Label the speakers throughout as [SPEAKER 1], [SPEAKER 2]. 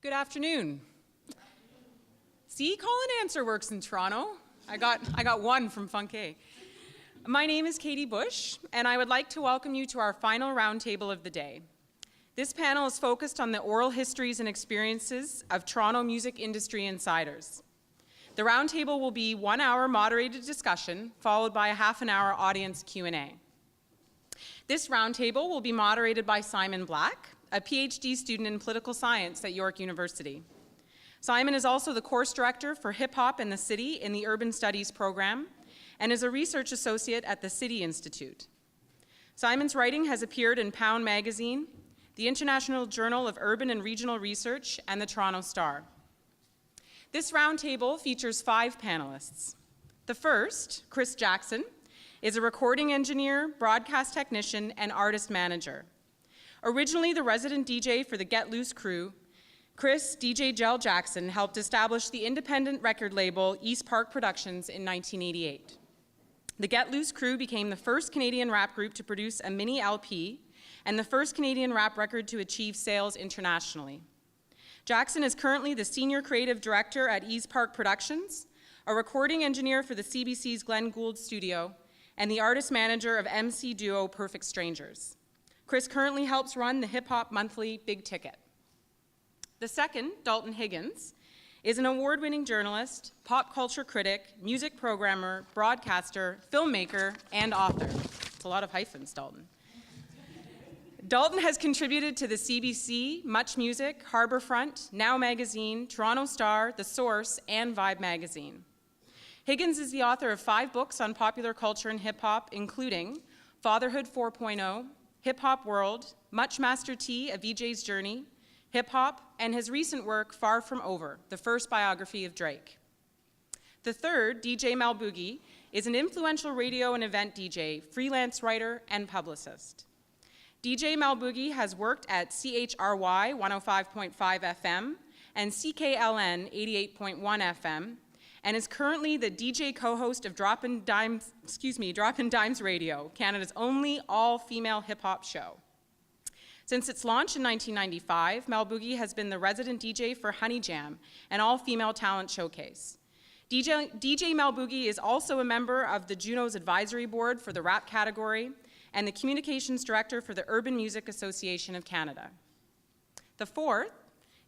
[SPEAKER 1] Good afternoon. See, call and answer works in Toronto. I got one from Funke. My name is Katie Bush, and I would like to welcome you to our final roundtable of the day. This panel is focused on the oral histories and experiences of Toronto music industry insiders. The roundtable will be 1 hour moderated discussion, followed by a half-an-hour audience Q&A. This roundtable will be moderated by Simon Black, a PhD student in political science at York University. Simon is also the course director for hip hop in the city in the Urban Studies program and is a research associate at the City Institute. Simon's writing has appeared in Pound Magazine, the International Journal of Urban and Regional Research, and the Toronto Star. This roundtable features 5 panelists. The first, Chris Jackson, is a recording engineer, broadcast technician, and artist manager. Originally the resident DJ for the Get Loose crew, Chris DJ Gel Jackson helped establish the independent record label East Park Productions in 1988. The Get Loose crew became the first Canadian rap group to produce a mini LP and the first Canadian rap record to achieve sales internationally. Jackson is currently the senior creative director at East Park Productions, a recording engineer for the CBC's Glenn Gould studio, and the artist manager of MC duo Perfect Strangers. Chris currently helps run the hip-hop monthly Big Ticket. The second, Dalton Higgins, is an award-winning journalist, pop culture critic, music programmer, broadcaster, filmmaker, and author. It's a lot of hyphens, Dalton. Dalton has contributed to the CBC, Much Music, Harbourfront, Now Magazine, Toronto Star, The Source, and Vibe Magazine. Higgins is the author of 5 books on popular culture and hip-hop, including Fatherhood 4.0, Hip Hop World, Much Master T, A VJ's Journey, Hip Hop, and his recent work, Far From Over, the first biography of Drake. The third, DJ Mel Boogie, is an influential radio and event DJ, freelance writer, and publicist. DJ Mel Boogie has worked at CHRY 105.5 FM and CKLN 88.1 FM, and is currently the DJ co-host of Droppin' Dimes Radio, Canada's only all-female hip-hop show. Since its launch in 1995, Mel Boogie has been the resident DJ for Honey Jam, an all-female talent showcase. DJ Mel Boogie is also a member of the Juno's Advisory Board for the rap category and the Communications Director for the Urban Music Association of Canada. The fourth,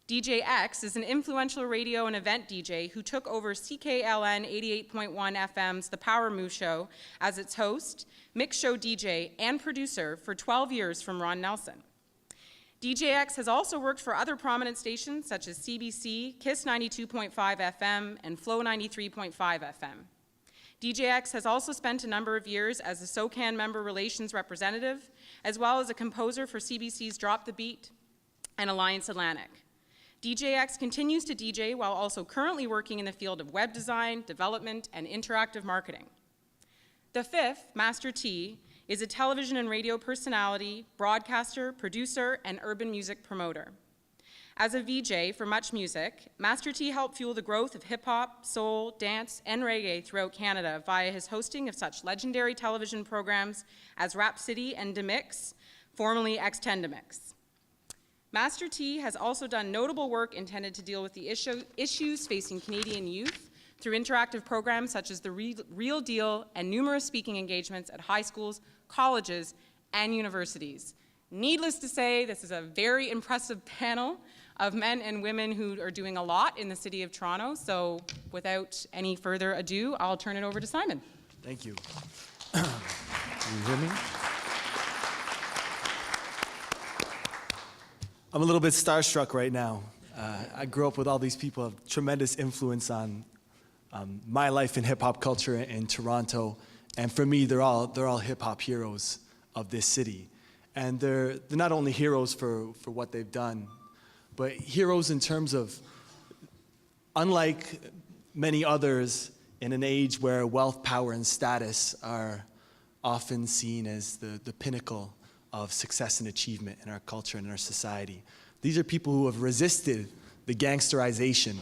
[SPEAKER 1] DJ X, is an influential radio and event DJ who took over CKLN 88.1 FM's The Power Move Show as its host, mix show DJ, and producer for 12 years from Ron Nelson. DJ X has also worked for other prominent stations such as CBC, KISS 92.5 FM, and Flow 93.5 FM. DJ X has also spent a number of years as a SOCAN member relations representative, as well as a composer for CBC's Drop the Beat and Alliance Atlantic. DJ X continues to DJ while also currently working in the field of web design, development, and interactive marketing. The fifth, Master T, is a television and radio personality, broadcaster, producer, and urban music promoter. As a VJ for Much Music, Master T helped fuel the growth of hip-hop, soul, dance, and reggae throughout Canada via his hosting of such legendary television programs as Rap City and DeMix, formerly X10 DeMix. Master T has also done notable work intended to deal with the issues facing Canadian youth through interactive programs such as The Real Deal and numerous speaking engagements at high schools, colleges, and universities. Needless to say, this is a very impressive panel of men and women who are doing a lot in the city of Toronto. So without any further ado, I'll turn it over to Simon.
[SPEAKER 2] Thank you. Can you hear me? I'm a little bit starstruck right now. I grew up with all these people of tremendous influence on my life in hip-hop culture in Toronto. And for me, they're all hip-hop heroes of this city. And they're not only heroes for what they've done, but heroes in terms of, unlike many others in an age where wealth, power, and status are often seen as the pinnacle of success and achievement in our culture and in our society. These are people who have resisted the gangsterization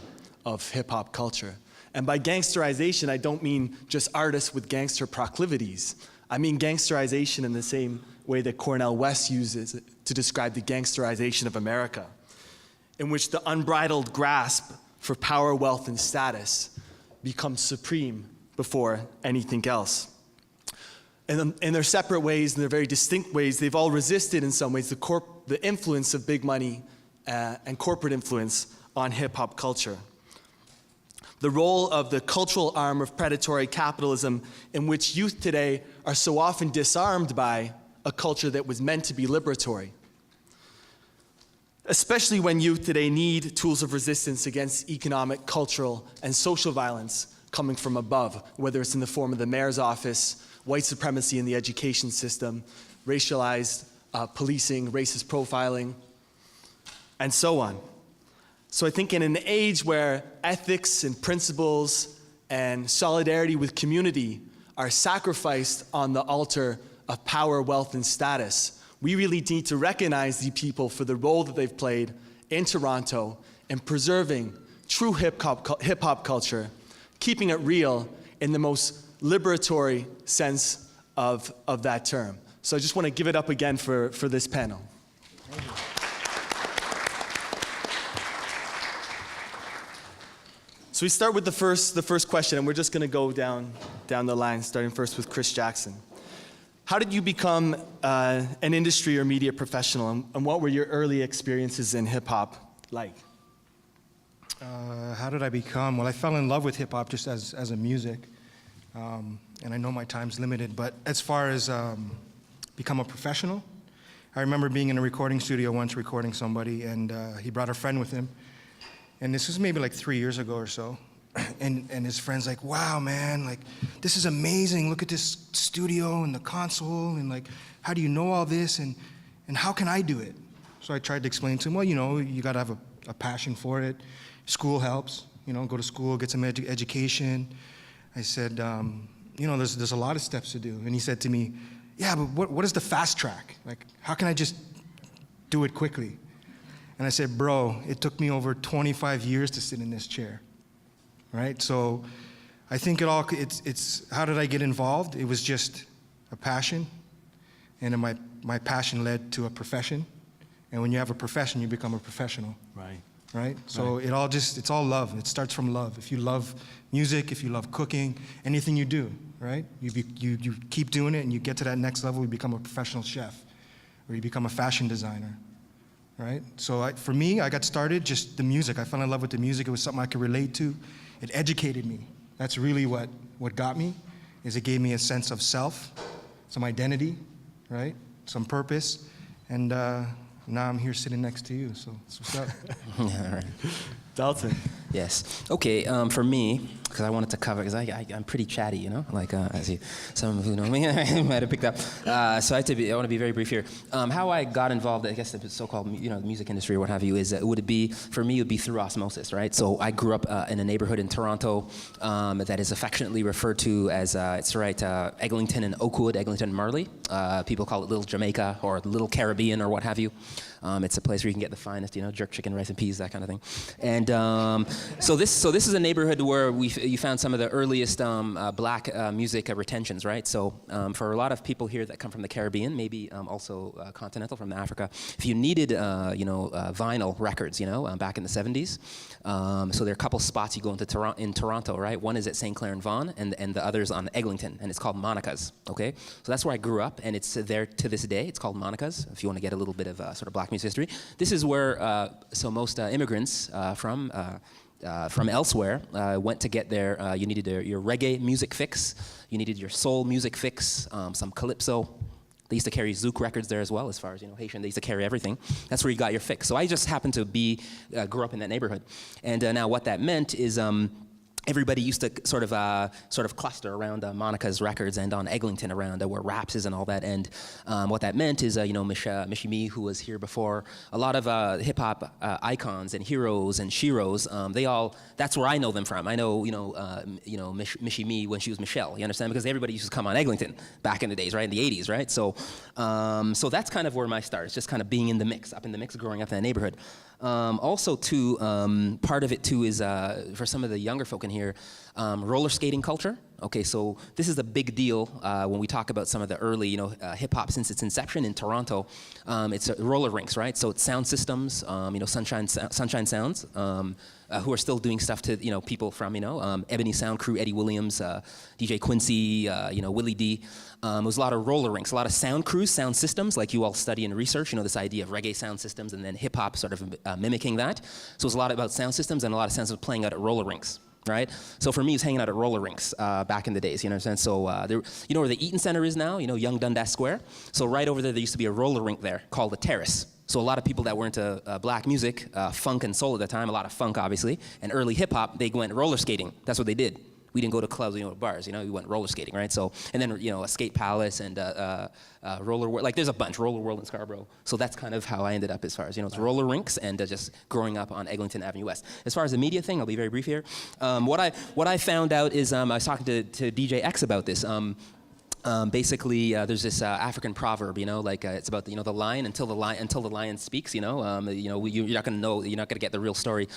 [SPEAKER 2] of hip-hop culture. And by gangsterization, I don't mean just artists with gangster proclivities. I mean gangsterization in the same way that Cornel West uses it to describe the gangsterization of America. in which the unbridled grasp for power, wealth, and status becomes supreme before anything else. And in their separate ways, in their very distinct ways, they've all resisted in some ways the influence of big money and corporate influence on hip-hop culture. The role of the cultural arm of predatory capitalism, in which youth today are so often disarmed by a culture that was meant to be liberatory. Especially when youth today need tools of resistance against economic, cultural, and social violence coming from above, whether it's in the form of the mayor's office, white supremacy in the education system, racialized policing, racist profiling, and so on. So I think in an age where ethics and principles and solidarity with community are sacrificed on the altar of power, wealth, and status, we really need to recognize these people for the role that they've played in Toronto in preserving true hip-hop culture, keeping it real in the most liberatory sense of that term. So I just want to give it up again for this panel.
[SPEAKER 3] Thank you.
[SPEAKER 2] So we start with the first question, and we're just going to go down the line, starting first with Chris Jackson. How did you become an industry or media professional, and what were your early experiences in hip-hop like?
[SPEAKER 3] How did I become? Well, I fell in love with hip-hop just as a music, and I know my time's limited, but as far as become a professional, I remember being in a recording studio once recording somebody, and he brought a friend with him, and this was maybe like 3 years ago or so. And his friend's like, wow, man, like, this is amazing. Look at this studio and the console, and like, how do you know all this, and how can I do it? So I tried to explain to him, well, you know, you gotta have a passion for it. School helps, you know, go to school, get some education. I said, you know, there's a lot of steps to do. And he said to me, yeah, but what is the fast track? Like, how can I just do it quickly? And I said, bro, it took me over 25 years to sit in this chair. Right? So I think it's how did I get involved? It was just a passion, and then my passion led to a profession, and when you have a profession, you become a professional.
[SPEAKER 2] Right.
[SPEAKER 3] Right? So
[SPEAKER 2] right.
[SPEAKER 3] It's all love. It starts from love. If you love music, if you love cooking, anything you do, right? You keep doing it, and you get to that next level, you become a professional chef, or you become a fashion designer. Right? So for me, I got started just the music. I fell in love with the music. It was something I could relate to. It educated me. That's really what got me, is it gave me a sense of self, some identity, right? Some purpose. And now I'm here sitting next to you, so that's what's up.
[SPEAKER 4] Yeah, all right.
[SPEAKER 2] Dalton.
[SPEAKER 4] Yes. Okay, for me, because I wanted to cover, because I'm pretty chatty, you know? Like, as you, some who know me might have picked up. So I want to be very brief here. How I got involved, I guess the so-called, you know, music industry or what have you, is for me, it would be through osmosis, right? So I grew up in a neighborhood in Toronto that is affectionately referred to as, Eglinton and Oakwood, Eglinton and Marley. People call it Little Jamaica or Little Caribbean or what have you. It's a place where you can get the finest, you know, jerk chicken, rice and peas, that kind of thing. And so this is a neighborhood where you found some of the earliest black music retentions, right? So for a lot of people here that come from the Caribbean, maybe also continental from Africa, if you needed, vinyl records, back in the 70s, so there are a couple spots you go into in Toronto, right? One is at St. Clair and Vaughan, and the other's on Eglinton, and it's called Monica's, okay? So that's where I grew up, and it's there to this day. It's called Monica's, if you want to get a little bit of sort of black music history. This is where so most immigrants from elsewhere went to get their, you needed your reggae music fix, you needed your soul music fix, some calypso. They used to carry Zouk records there as well, as far as, Haitian, they used to carry everything. That's where you got your fix. So I just happened to grew up in that neighborhood. And now what that meant is, everybody used to sort of cluster around Monica's records and on Eglinton around where Raps is and all that. And what that meant is, Michie Me, who was here before, a lot of hip-hop icons and heroes and sheroes, that's where I know them from. I know, Michie Me when she was Michelle, you understand? Because everybody used to come on Eglinton back in the days, right, in the 80s, right? So that's kind of where my start is, just kind of being in the mix, growing up in that neighborhood. Also, too, part of it, too, is for some of the younger folk in here, roller skating culture. Okay, so this is a big deal when we talk about some of the early, hip hop since its inception in Toronto. It's roller rinks, right? So it's sound systems, Sunshine Sounds, who are still doing stuff to, people from, Ebony Sound Crew, Eddie Williams, DJ Quincy, Willie D. There was a lot of roller rinks, a lot of sound crews, sound systems, like you all study and research, this idea of reggae sound systems and then hip hop sort of mimicking that. So it was a lot about sound systems and a lot of sounds of playing out at roller rinks. Right? So for me, it's hanging out at roller rinks back in the days, you know what I'm saying? So there, where the Eaton Center is now, Young Dundas Square? So right over there used to be a roller rink there called the Terrace. So a lot of people that were into black music, funk and soul at the time, a lot of funk obviously, and early hip hop, they went roller skating. That's what they did. We didn't go to clubs, bars, we went roller skating, right? So, and then, a Skate Palace and Roller World, like there's a bunch, Roller World in Scarborough. So that's kind of how I ended up as far as, it's roller rinks and just growing up on Eglinton Avenue West. As far as the media thing, I'll be very brief here. What I found out is, I was talking to DJ X about this. Basically, there's this African proverb, it's about the lion until the lion speaks. You're not going to know, you're not going to get the real story.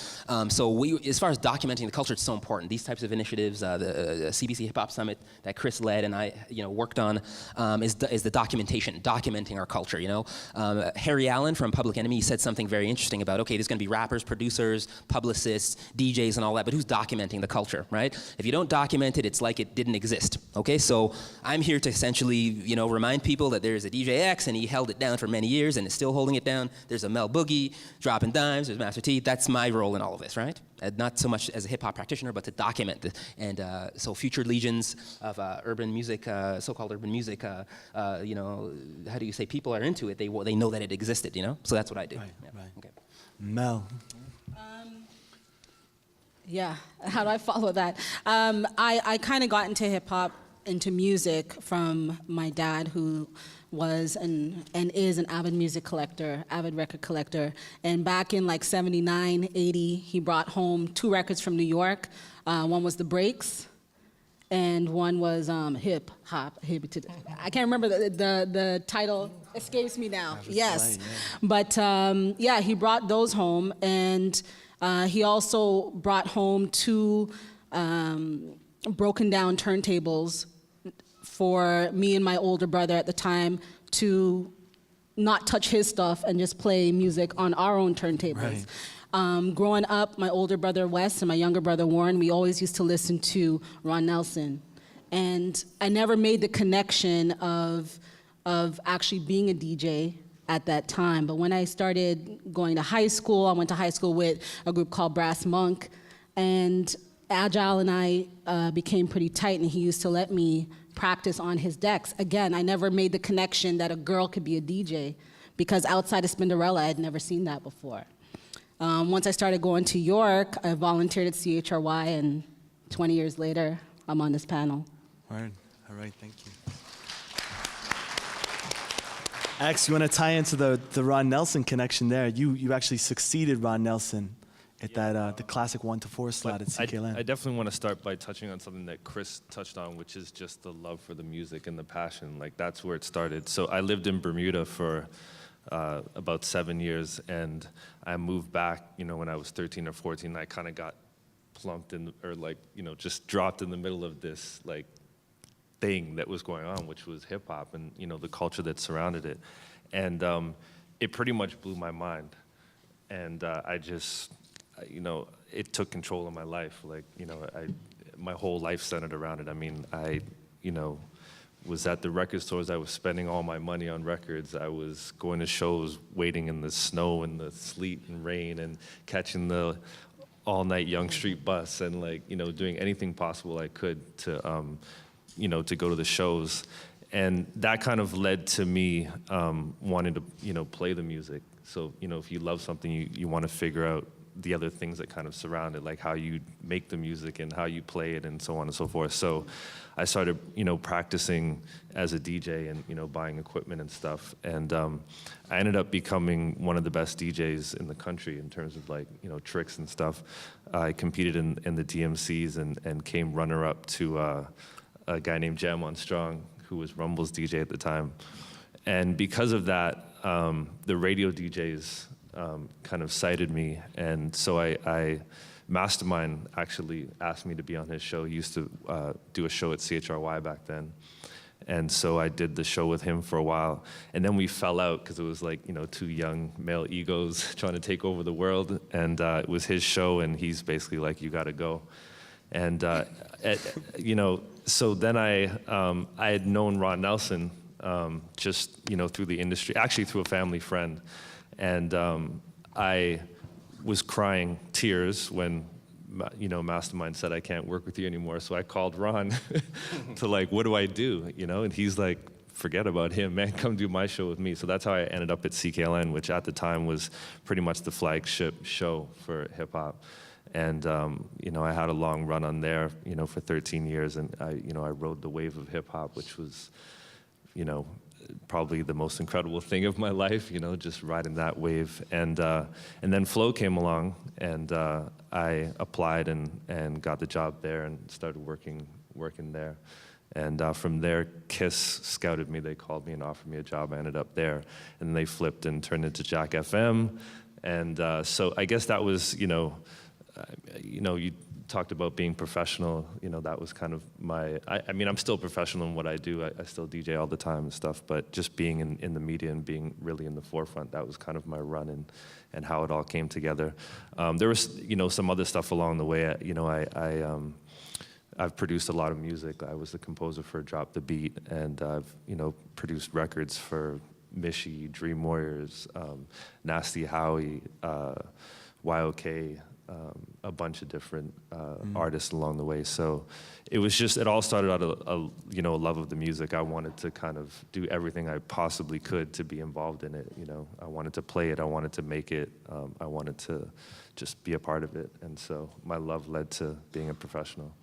[SPEAKER 4] So as far as documenting the culture, it's so important. These types of initiatives, the CBC Hip Hop Summit that Chris led and I, worked on, is the documenting our culture. Harry Allen from Public Enemy said something very interesting about, okay, there's going to be rappers, producers, publicists, DJs, and all that, but who's documenting the culture, right? If you don't document it, it's like it didn't exist. Okay, so I'm here to essentially, remind people that there's a DJ X and he held it down for many years and is still holding it down. There's a Mel Boogie, dropping dimes, there's Master T. That's my role in all of this, right? Not so much as a hip hop practitioner, but to document it. And so future legions of urban music, so-called urban music, how do you say, people are into it. They know that it existed, So that's what I do.
[SPEAKER 2] Right,
[SPEAKER 4] yeah.
[SPEAKER 2] right.
[SPEAKER 4] Okay.
[SPEAKER 2] Mel.
[SPEAKER 5] Yeah, how do I follow that? I kind of got into hip hop, into music from my dad, who was and is an avid music collector, avid record collector. And back in like 79, 80, he brought home 2 records from New York. One was The Breaks, and one was Hip Hop. I can't remember the title. Escapes me now. Yes, but he brought those home, and he also brought home 2 broken down turntables for me and my older brother at the time to not touch his stuff and just play music on our own turntables. Right. Growing up, my older brother Wes and my younger brother Warren, we always used to listen to Ron Nelson. And I never made the connection of actually being a DJ at that time. But when I started going to high school, I went to high school with a group called Brass Monk, and Agile and I became pretty tight, and he used to let me practice on his decks. Again, I never made the connection that a girl could be a DJ, because outside of Spinderella, I had never seen that before. Once I started going to York, I volunteered at CHRY, and 20 years later, I'm on this panel.
[SPEAKER 2] All right, thank you. X, you want to tie into the Ron Nelson connection there? You actually succeeded Ron Nelson at the classic 1-4 slot at CKLN.
[SPEAKER 6] I definitely want to start by touching on something that Chris touched on, which is just the love for the music and the passion. Like, that's where it started. So I lived in Bermuda for about 7 years, and I moved back, when I was 13 or 14. I kind of got plumped in, just dropped in the middle of this, thing that was going on, which was hip hop and, the culture that surrounded it. And it pretty much blew my mind. And I just, it took control of my life. My whole life centered around it. I mean, I was at the record stores. I was spending all my money on records. I was going to shows, waiting in the snow and the sleet and rain, and catching the all-night Yonge Street bus, and doing anything possible I could to to go to the shows. And that kind of led to me wanting to play the music. So if you love something, you want to figure out the other things that kind of surround it, like how you make the music and how you play it and so on and so forth. So I started, practicing as a DJ and, buying equipment and stuff. And I ended up becoming one of the best DJs in the country in terms of tricks and stuff. I competed in the DMCs and came runner-up to a guy named Jamon Strong, who was Rumble's DJ at the time. And because of that, the radio DJs kind of cited me, and so I Mastermind actually asked me to be on his show. He used to do a show at CHRY back then. And so I did the show with him for a while. And then we fell out because it was like, two young male egos trying to take over the world. And it was his show, and he's basically like, you got to go. And, so then I had known Ron Nelson just, through the industry, actually through a family friend. And I was crying tears when Mastermind said, I can't work with you anymore. So I called Ron to what do I do? And he's like, forget about him, man, come do my show with me. So that's how I ended up at CKLN, which at the time was pretty much the flagship show for hip hop. And, I had a long run on there, for 13 years. And I rode the wave of hip hop, which was, probably the most incredible thing of my life, just riding that wave. And then Flow came along, and I applied and got the job there and started working there. And from there, KISS scouted me. They called me and offered me a job. I ended up there, and then they flipped and turned into Jack FM. And so I guess that was, you talked about being professional, that was kind of I mean, I'm still professional in what I do. I still DJ all the time and stuff, but just being in the media and being really in the forefront, that was kind of my run and how it all came together. There was, some other stuff along the way. I've produced a lot of music. I was the composer for Drop the Beat, and I've, produced records for Mishi, Dream Warriors, Nasty Howie, YOK, a bunch of different artists along the way. So it was just, it all started out a love of the music. I wanted to kind of do everything I possibly could to be involved in it. I wanted to play it. I wanted to make it. I wanted to just be a part of it. And so my love led to being a professional.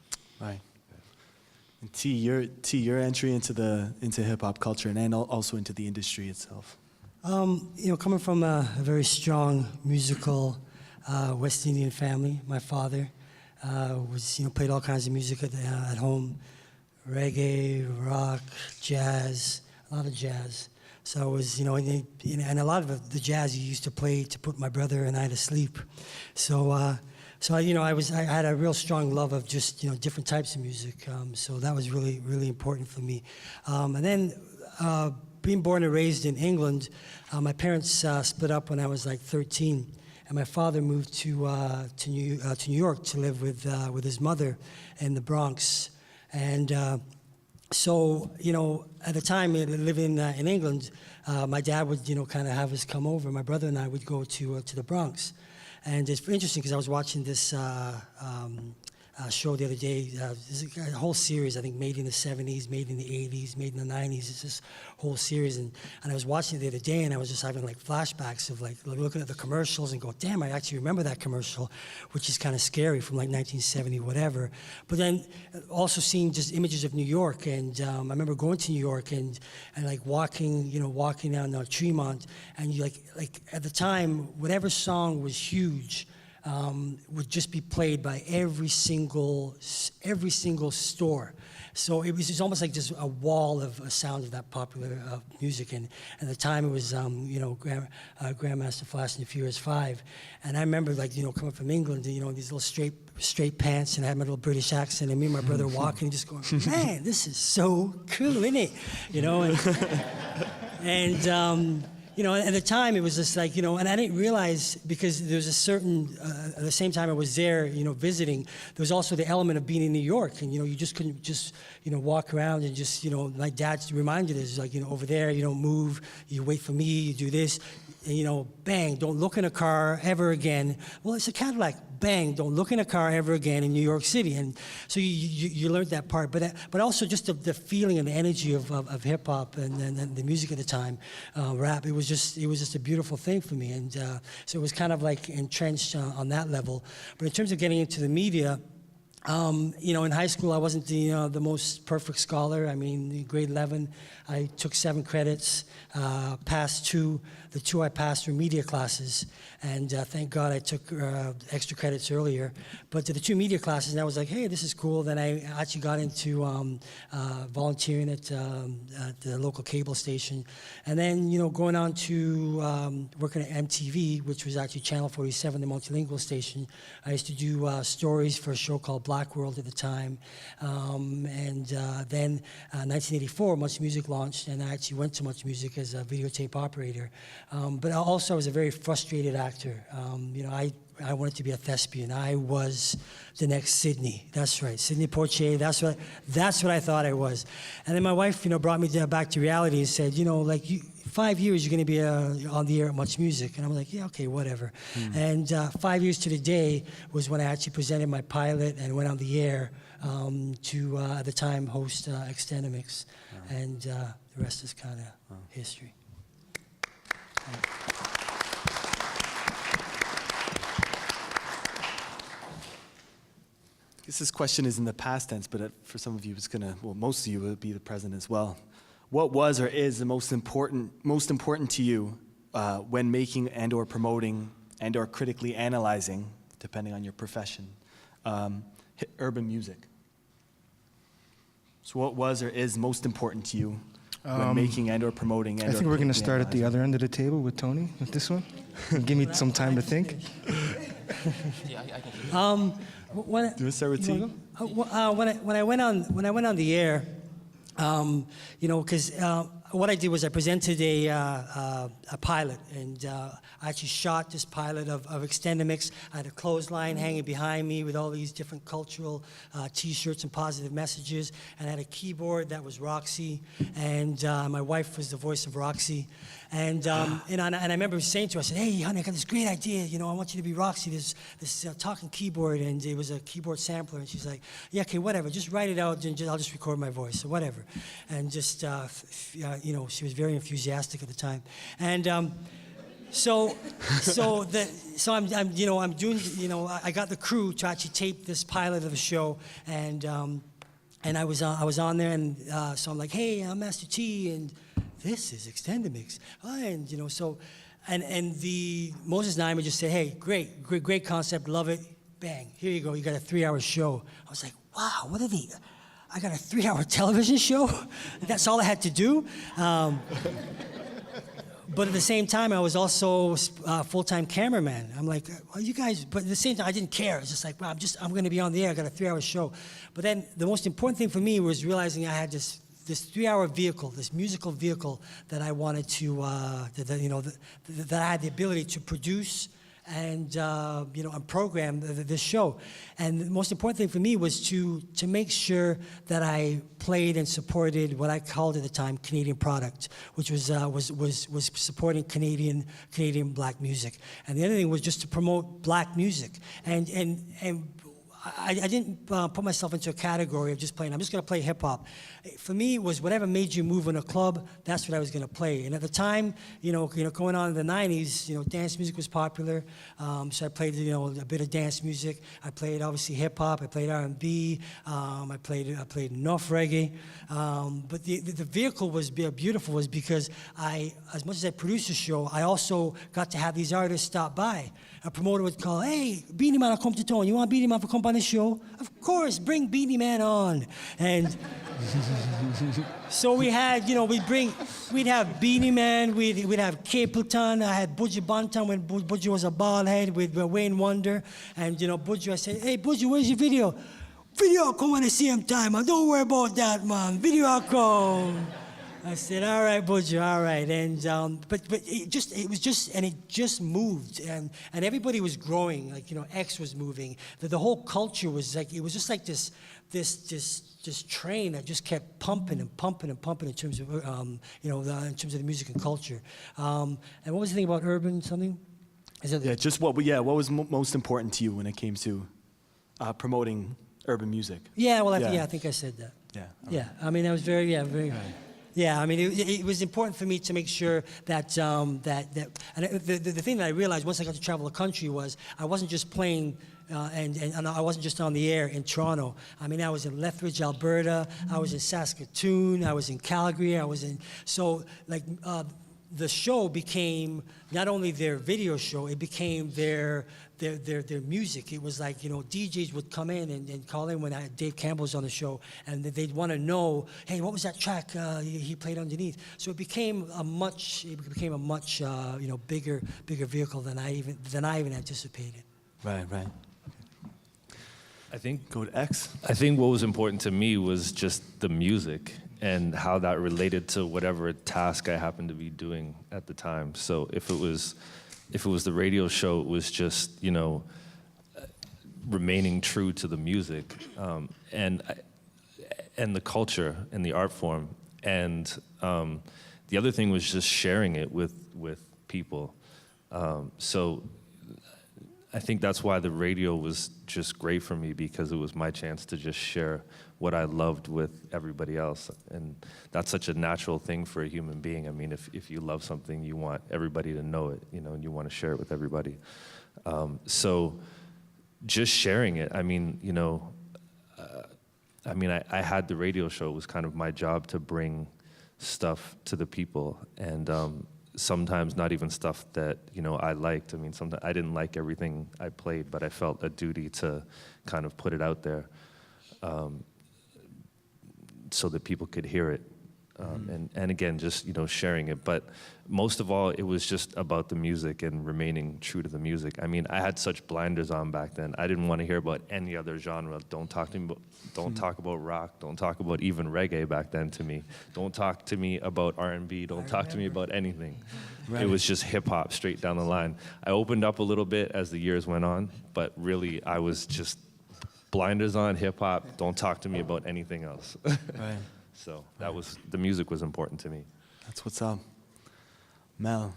[SPEAKER 2] Right. And T, your entry into hip hop culture and also into the industry itself.
[SPEAKER 7] Coming from a very strong musical West Indian family. My father was, played all kinds of music at home, reggae, rock, jazz, a lot of jazz. So I was, and a lot of the jazz he used to play to put my brother and I to sleep. So I had a real strong love of just, different types of music. So that was really, really important for me. And then being born and raised in England, my parents split up when I was like 13. And my father moved to New York to live with his mother in the Bronx. And so, at the time living in England, my dad would, kind of have us come over. My brother and I would go to the Bronx. And it's interesting because I was watching this show the other day. There's a whole series, I think, made in the 70s, made in the 80s, made in the 90s. It's this whole series. And I was watching it the other day, and I was just having flashbacks of looking at the commercials and go, damn, I actually remember that commercial, which is kind of scary from 1970, whatever. But then also seeing just images of New York. And I remember going to New York and walking down Tremont. And you at the time, whatever song was huge, would just be played by every single store. So it was almost like just a wall of a sound of that popular music. And at the time it was, Grandmaster Flash and the Furious 5. And I remember coming from England, these little straight pants, and I had my little British accent, and me and my brother walking and just going, man, this is so cool, isn't it? At the time it was just and I didn't realize, because there was a certain, at the same time I was there, visiting, there was also the element of being in New York, and you just couldn't just, walk around and just, my dad reminded us, over there, you don't move, you wait for me, you do this, and bang, don't look in a car ever again. Well, it's a Cadillac. Bang, don't look in a car ever again in New York City. And so you learned that part, but also just the feeling and the energy of hip hop and the music at the time, rap. It was just a beautiful thing for me, and so it was kind of entrenched on that level. But in terms of getting into the media, In high school, I wasn't the most perfect scholar. I mean, in grade 11, I took 7 credits, passed 2. The 2 I passed were media classes, and thank God I took extra credits earlier. But to the 2 media classes, and I was like, hey, this is cool. Then I actually got into volunteering at the local cable station. And then, going on to working at MTV, which was actually Channel 47, the multilingual station. I used to do stories for a show called Black World at the time. Then 1984, Much Music launched, and I actually went to Much Music as a videotape operator. But also I was a very frustrated actor. I wanted to be a thespian. I was the next Sidney. That's right, Sidney Poitier. That's what I thought I was. And then my wife, brought me back to reality and said, 5 years you're going to be on the air at Much Music. And I'm like, yeah, okay, whatever. And 5 years to the day was when I actually presented my pilot and went on the air to, at the time, host Extendamix. And the rest is kind of history.
[SPEAKER 2] I guess this question is in the past tense, but for some of you, most of you, it would be the present as well. What was or is the most important to you when making and/or promoting and/or critically analyzing, depending on your profession, urban music? So, what was or is most important to you when making and/or promoting?
[SPEAKER 3] I think we're going to start at the other end of the table with Tony with this one. Give me some time to think.
[SPEAKER 4] Yeah, I can.
[SPEAKER 2] Do you want to start with T?
[SPEAKER 7] When I went on the air, because what I did was I presented a pilot, and I actually shot this pilot of Extendamix. I had a clothesline hanging behind me with all these different cultural T-shirts and positive messages, and I had a keyboard that was Roxy, and my wife was the voice of Roxy. And I remember saying to her, I said, hey, honey, I got this great idea. I want you to be Roxy, this talking keyboard. And it was a keyboard sampler. And she's like, yeah, okay, whatever. Just write it out, and I'll just record my voice, or whatever. And just, she was very enthusiastic at the time. And so I'm doing, I got the crew to actually tape this pilot of the show. And I was on there, and so I'm like, hey, I'm Master T, and this is Extendamix. And the Moses Naima just said, hey, great concept, love it. Bang, here you go, you got a 3-hour show. I was like, wow, what are they? I got a 3-hour television show? That's all I had to do? But at the same time, I was also a full-time cameraman. I'm like, well, you guys, but at the same time, I didn't care. It's just like, well, I'm going to be on the air. I got a 3-hour show. But then the most important thing for me was realizing I had this 3-hour vehicle, this musical vehicle that I wanted to, that I had the ability to produce and program this show. And the most important thing for me was to make sure that I played and supported what I called at the time Canadian product, which was supporting Canadian black music. And the other thing was just to promote black music. And I didn't put myself into a category of just playing. I'm just going to play hip hop. For me, it was whatever made you move in a club. That's what I was going to play. And at the time, going on in the '90s, dance music was popular. So I played, a bit of dance music. I played obviously hip hop. I played R&B. I played enough reggae. But the vehicle was beautiful was because as much as I produced the show, I also got to have these artists stop by. A promoter would call, hey, Beanie Man will come to town. You want Beanie Man to come on the show? Of course, bring Beanie Man on. And so we had, we'd have Beanie Man, we'd have Capleton. I had Budgie Banton when Budgie was a bald head with Wayne Wonder. And, Budgie, I said, hey, Budgie, where's your video? Video come at the same time, man. Don't worry about that, man. Video come. I said, all right, Budgie, all right. And but it just moved, and everybody was growing. Like X was moving. The whole culture was like it was just like this train that just kept pumping and pumping and pumping in terms of in terms of the music and culture. And what was the thing about urban something?
[SPEAKER 2] What was most important to you when it came to promoting urban music?
[SPEAKER 7] Yeah, well, I think I said that.
[SPEAKER 2] Yeah.
[SPEAKER 7] Yeah, I mean, that was very. Right. Yeah, I mean, it was important for me to make sure that, and the thing that I realized once I got to travel the country was I wasn't just playing and I wasn't just on the air in Toronto. I mean, I was in Lethbridge, Alberta. I was in Saskatoon. I was in Calgary. The show became not only their video show, it became their music. It was like, DJs would come in and call in when Dave Campbell was on the show, and they'd want to know, hey, what was that track he played underneath? So it became a much bigger vehicle than I even anticipated.
[SPEAKER 2] Right.
[SPEAKER 6] I think
[SPEAKER 2] Go to X.
[SPEAKER 6] I think what was important to me was just the music and how that related to whatever task I happened to be doing at the time. So if it was the radio show, it was just, remaining true to the music, and the culture and the art form. And the other thing was just sharing it with people. So I think that's why the radio was just great for me, because it was my chance to just share what I loved with everybody else. And that's such a natural thing for a human being. I mean, if you love something, you want everybody to know it, and you want to share it with everybody. So just sharing it, I had the radio show. It was kind of my job to bring stuff to the people, and sometimes not even stuff that I liked. I mean, sometimes I didn't like everything I played, but I felt a duty to kind of put it out there, so that people could hear it, and again, just sharing it. But most of all, it was just about the music and remaining true to the music. I mean, I had such blinders on back then. I didn't want to hear about any other genre. Don't talk to me about, don't talk about rock. Don't talk about even reggae back then to me. Don't talk to me about R&B. Don't talk to me about anything. Right. It was just hip hop straight down the line. I opened up a little bit as the years went on, but really I was just blinders on, hip hop. Don't talk to me about anything else.
[SPEAKER 2] Right.
[SPEAKER 6] So the music was important to me.
[SPEAKER 2] That's what's up. Mel.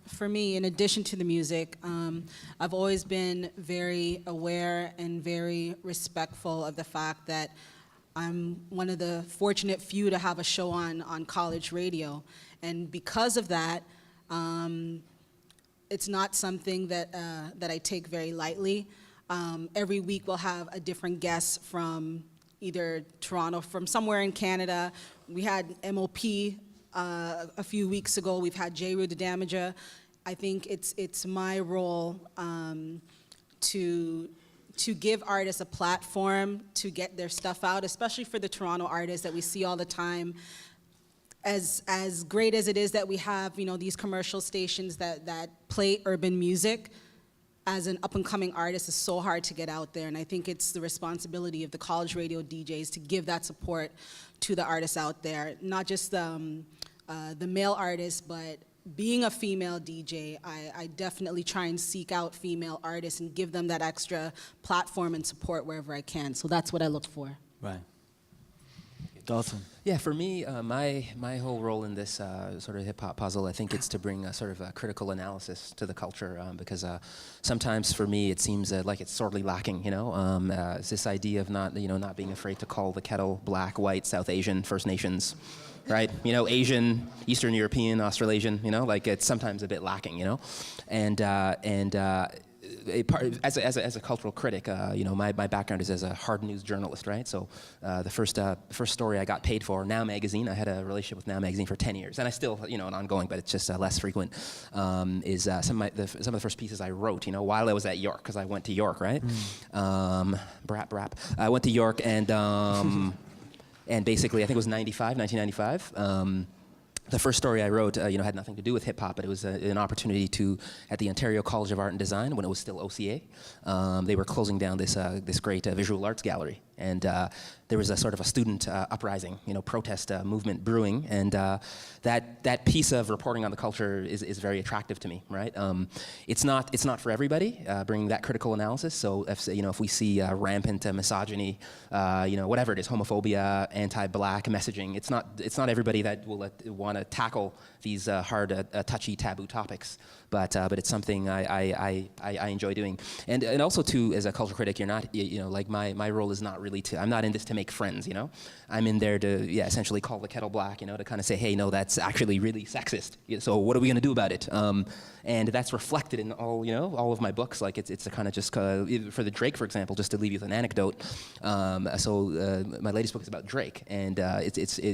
[SPEAKER 5] For me, in addition to the music, I've always been very aware and very respectful of the fact that I'm one of the fortunate few to have a show on college radio. And because of that, it's not something that I take very lightly. Every week we'll have a different guest from either Toronto, from somewhere in Canada. We had MOP a few weeks ago. We've had J. Rue the Damager. I think it's my role to give artists a platform to get their stuff out, especially for the Toronto artists that we see all the time. As great as it is that we have, these commercial stations that play urban music, as an up-and-coming artist, it's so hard to get out there, and I think it's the responsibility of the college radio DJs to give that support to the artists out there, not just the male artists, but being a female DJ, I definitely try and seek out female artists and give them that extra platform and support wherever I can, so that's what I look for.
[SPEAKER 2] Right. Dalton.
[SPEAKER 4] Yeah, for me, my whole role in this sort of hip-hop puzzle, I think it's to bring a sort of a critical analysis to the culture, because sometimes for me it seems like it's sorely lacking, it's this idea of not being afraid to call the kettle black, white, South Asian, First Nations, right? Asian, Eastern European, Australasian, it's sometimes a bit lacking, as a cultural critic, my background is as a hard news journalist, right? So the first story I got paid for, Now Magazine, I had a relationship with Now Magazine for 10 years, and I still, an ongoing, but it's just less frequent, is some of the first pieces I wrote, while I was at York, because I went to York, right? Brap. I went to York, and and basically, I think it was 1995. The first story I wrote, had nothing to do with hip hop, but it was an opportunity at the Ontario College of Art and Design, when it was still OCA. They were closing down this great visual arts gallery, and there was a sort of a student uprising, protest movement brewing, and that piece of reporting on the culture is very attractive to me, right? It's not for everybody, bringing that critical analysis. So if we see rampant misogyny, whatever it is, homophobia, anti-black messaging, it's not everybody that will want to tackle these hard, touchy, taboo topics. But it's something I enjoy doing, and also too, as a culture critic, you're not, like my role is not really really I'm not in this to make friends, you know? I'm in there to, essentially call the kettle black, you know, to kind of say, hey, no, that's actually really sexist. So what are we gonna do about it? And that's reflected in all of my books. Like it's a kind of just, for the Drake, for example, just to leave you with an anecdote. My latest book is about Drake, and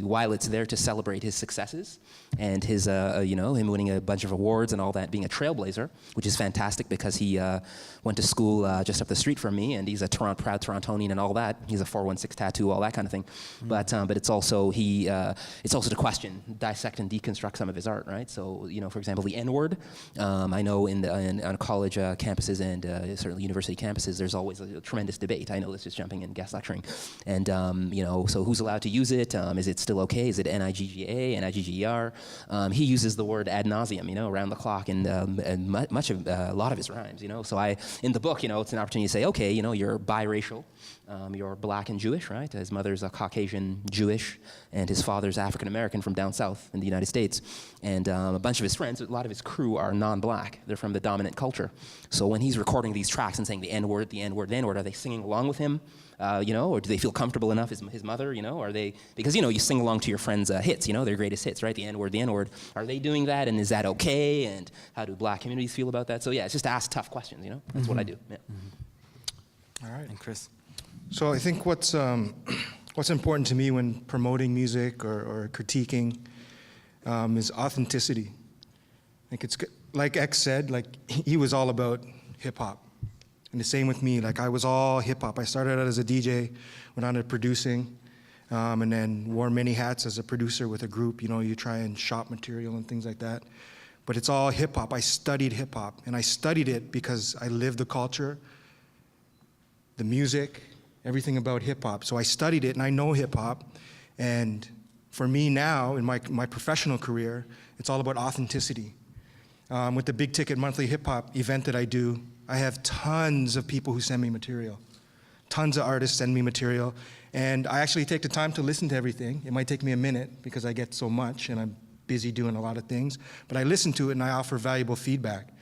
[SPEAKER 4] while it's there to celebrate his successes and his, him winning a bunch of awards and all that, being a trailblazer, which is fantastic because he went to school just up the street from me, and he's a proud Torontonian and all that. He's a 416 tattoo, all that kind of thing. Mm-hmm. But it's also to question, dissect, and deconstruct some of his art, right? So for example, the N-word. I know on college campuses and certainly university campuses, there's always a tremendous debate. I know this is jumping in guest lecturing, and so who's allowed to use it? Is it still okay? Is it N-I-G-G-A, N-I-G-G-E-R? He uses the word ad nauseum, around the clock, and a lot of his rhymes, So in the book, it's an opportunity to say, okay, you're biracial, you're black and Jewish, right? His mother's a Caucasian Jewish, and his father's African American from down south in the United States. And a bunch of his friends, a lot of his crew are non-black. They're from the dominant culture. So when he's recording these tracks and saying the N-word, the N-word, the N-word, are they singing along with him? Or do they feel comfortable enough, his mother, are they, because, you sing along to your friends' hits, their greatest hits, right? The N-word, the N-word. Are they doing that, and is that okay? And how do black communities feel about that? So it's just to ask tough questions, That's what I do. Yeah.
[SPEAKER 3] All right.
[SPEAKER 2] And Chris?
[SPEAKER 3] So I think what's important to me when promoting music or critiquing is authenticity. Like X said, he was all about hip hop. And the same with me, I was all hip hop. I started out as a DJ, went on to producing, and then wore many hats as a producer with a group. You try and shop material and things like that. But it's all hip hop. I studied hip hop, and I studied it because I lived the culture, the music, everything about hip hop. So I studied it, and I know hip hop. And for me now, in my professional career, it's all about authenticity. With the Big Ticket Monthly Hip Hop event that I do, I have tons of people who send me material. Tons of artists send me material. And I actually take the time to listen to everything. It might take me a minute because I get so much and I'm busy doing a lot of things. But I listen to it and I offer valuable feedback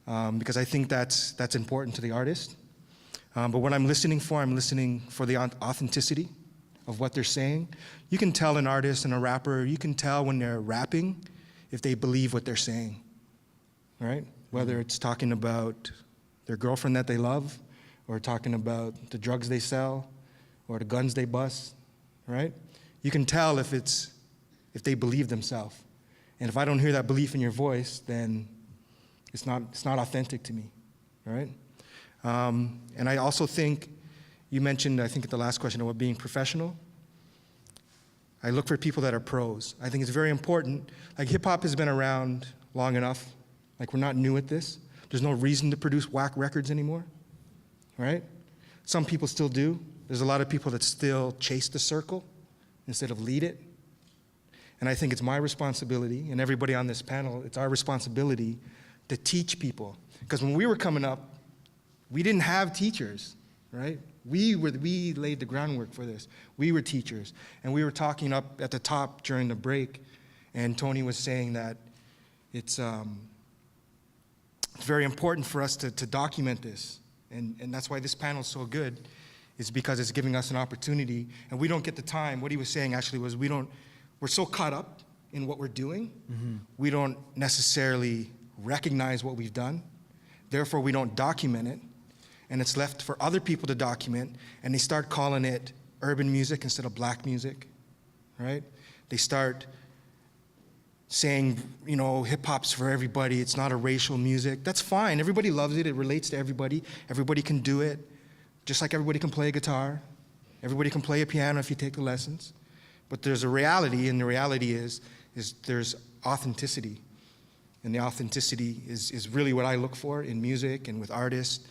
[SPEAKER 3] because I think that's important to the artist. But what I'm listening for the authenticity of what they're saying. You can tell an artist and a rapper, you can tell when they're rapping if they believe what they're saying, right? Whether it's talking about their girlfriend that they love, or talking about the drugs they sell, or the guns they bust, right? You can tell if they believe themselves. And if I don't hear that belief in your voice, then it's not authentic to me, right? And I also think, you mentioned, I think at the last question about being professional. I look for people that are pros. I think it's very important. Hip hop has been around long enough. We're not new at this. There's no reason to produce whack records anymore, right? Some people still do. There's a lot of people that still chase the circle instead of lead it. And I think it's my responsibility, and everybody on this panel, it's our responsibility to teach people. Because when we were coming up, we didn't have teachers, right? We laid the groundwork for this. We were teachers. And we were talking up at the top during the break, and Tony was saying that it's very important for us to document this. And that's why this panel is so good, is because it's giving us an opportunity, and we don't get the time. What he was saying actually was we're so caught up in what we're doing, we don't necessarily recognize what we've done. Therefore, we don't document it. And it's left for other people to document, and they start calling it urban music instead of black music, right? They start saying, hip-hop's for everybody, it's not a racial music. That's fine, everybody loves it, it relates to everybody. Everybody can do it, just like everybody can play a guitar. Everybody can play a piano if you take the lessons. But there's a reality, and the reality is there's authenticity. And the authenticity is really what I look for in music and with artists.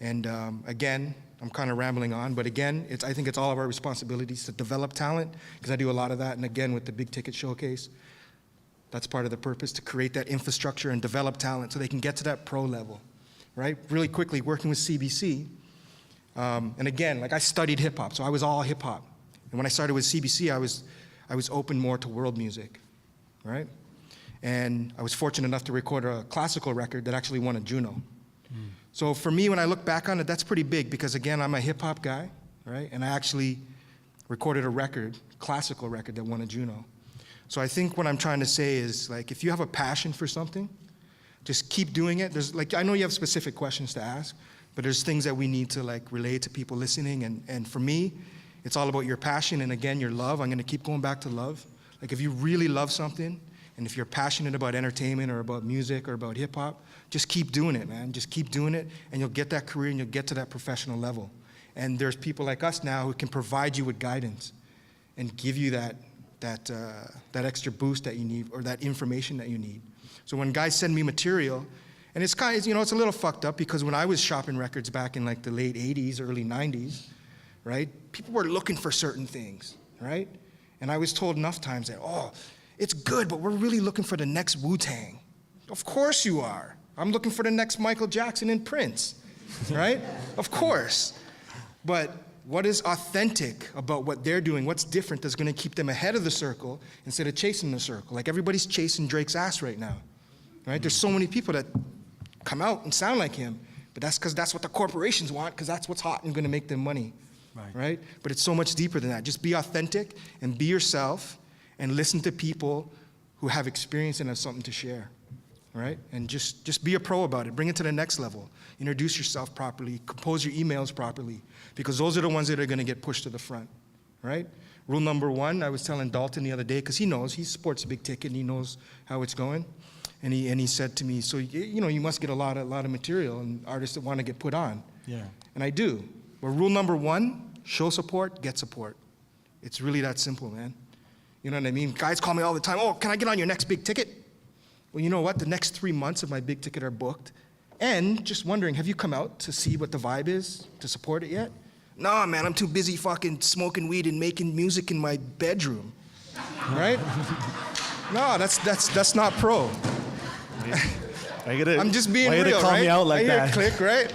[SPEAKER 3] And again, I'm kind of rambling on, but again, I think it's all of our responsibilities to develop talent, because I do a lot of that. And again, with the Big Ticket Showcase, that's part of the purpose, to create that infrastructure and develop talent so they can get to that pro level, right? Really quickly, working with CBC, and again, I studied hip hop, so I was all hip hop. And when I started with CBC, I was open more to world music, right? And I was fortunate enough to record a classical record that actually won a Juno. So for me, when I look back on it, that's pretty big, because again, I'm a hip hop guy, right? And I actually recorded a record, classical record that won a Juno. So I think what I'm trying to say is, like, if you have a passion for something, just keep doing it. There's, like, I know you have specific questions to ask, but there's things that we need to, like, relay to people listening. And for me, it's all about your passion and, again, your love. I'm going to keep going back to love. Like, if you really love something, and if you're passionate about entertainment or about music or about hip-hop, just keep doing it, man. Just keep doing it, and you'll get that career and you'll get to that professional level. And there's people like us now who can provide you with guidance and give you that extra boost that you need, or that information that you need. So when guys send me material, and it's kind of, you know, it's a little fucked up, because when I was shopping records back in, like, the late 80s, early 90s, right, people were looking for certain things, right? And I was told enough times that, oh, it's good, but we're really looking for the next Wu-Tang. Of course you are. I'm looking for the next Michael Jackson and Prince, right? Of course. But what is authentic about what they're doing? What's different that's going to keep them ahead of the circle instead of chasing the circle? Like, everybody's chasing Drake's ass right now, right? There's so many people that come out and sound like him, but that's because that's what the corporations want, because that's what's hot and going to make them money, right? But it's so much deeper than that. Just be authentic and be yourself, and listen to people who have experience and have something to share, right? And just be a pro about it. Bring it to the next level. Introduce yourself properly. Compose your emails properly, because those are the ones that are going to get pushed to the front, right? Rule number one, I was telling Dalton the other day, because he knows, he sports a big ticket and he knows how it's going. And he said to me, so, you know, you must get a lot of material and artists that want to get put on.
[SPEAKER 2] Yeah.
[SPEAKER 3] And I do. But rule number one, show support, get support. It's really that simple, man. You know what I mean? Guys call me all the time, oh, can I get on your next big ticket? Well, you know what? The next 3 months of my big ticket are booked. And just wondering, have you come out to see what the vibe is, to support it yet? No, man, I'm too busy fucking smoking weed and making music in my bedroom, right? No, that's not pro. I'm just being real,
[SPEAKER 2] call
[SPEAKER 3] right?
[SPEAKER 2] me out like
[SPEAKER 3] I hear
[SPEAKER 2] that.
[SPEAKER 3] a click, right?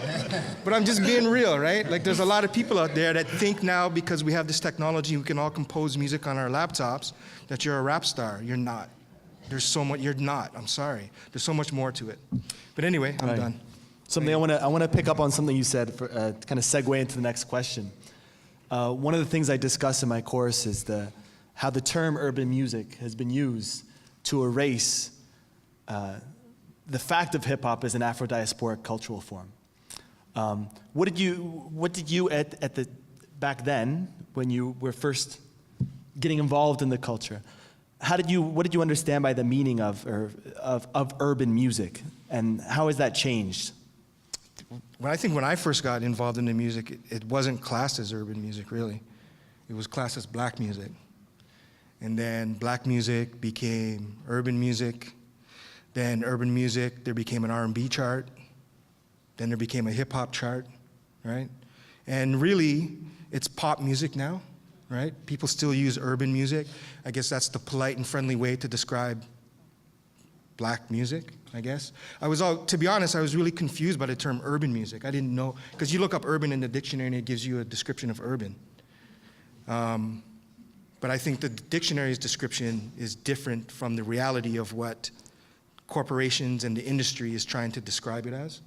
[SPEAKER 3] But I'm just being real, right? Like, there's a lot of people out there that think now, because we have this technology, we can all compose music on our laptops, that you're a rap star. You're not. There's so much. You're not. I'm sorry. There's so much more to it. But anyway, I'm done.
[SPEAKER 2] Something I want to pick up on something you said for to kind of segue into the next question. One of the things I discuss in my course is how the term urban music has been used to erase the fact of hip hop as an Afro-diasporic cultural form. What did you back then, when you were first getting involved in the culture, what did you understand by the meaning of urban music, and how has that changed?
[SPEAKER 3] Well, I think when I first got involved in the music, it wasn't classed as urban music, really. It was classed as black music. And then black music became urban music. Then urban music, there became an R&B chart. Then there became a hip-hop chart, right? And really, it's pop music now, right? People still use urban music. I guess that's the polite and friendly way to describe black music, I guess. To be honest, I was really confused by the term urban music. I didn't know, because you look up urban in the dictionary and it gives you a description of urban. But I think the dictionary's description is different from the reality of what corporations and the industry is trying to describe it as.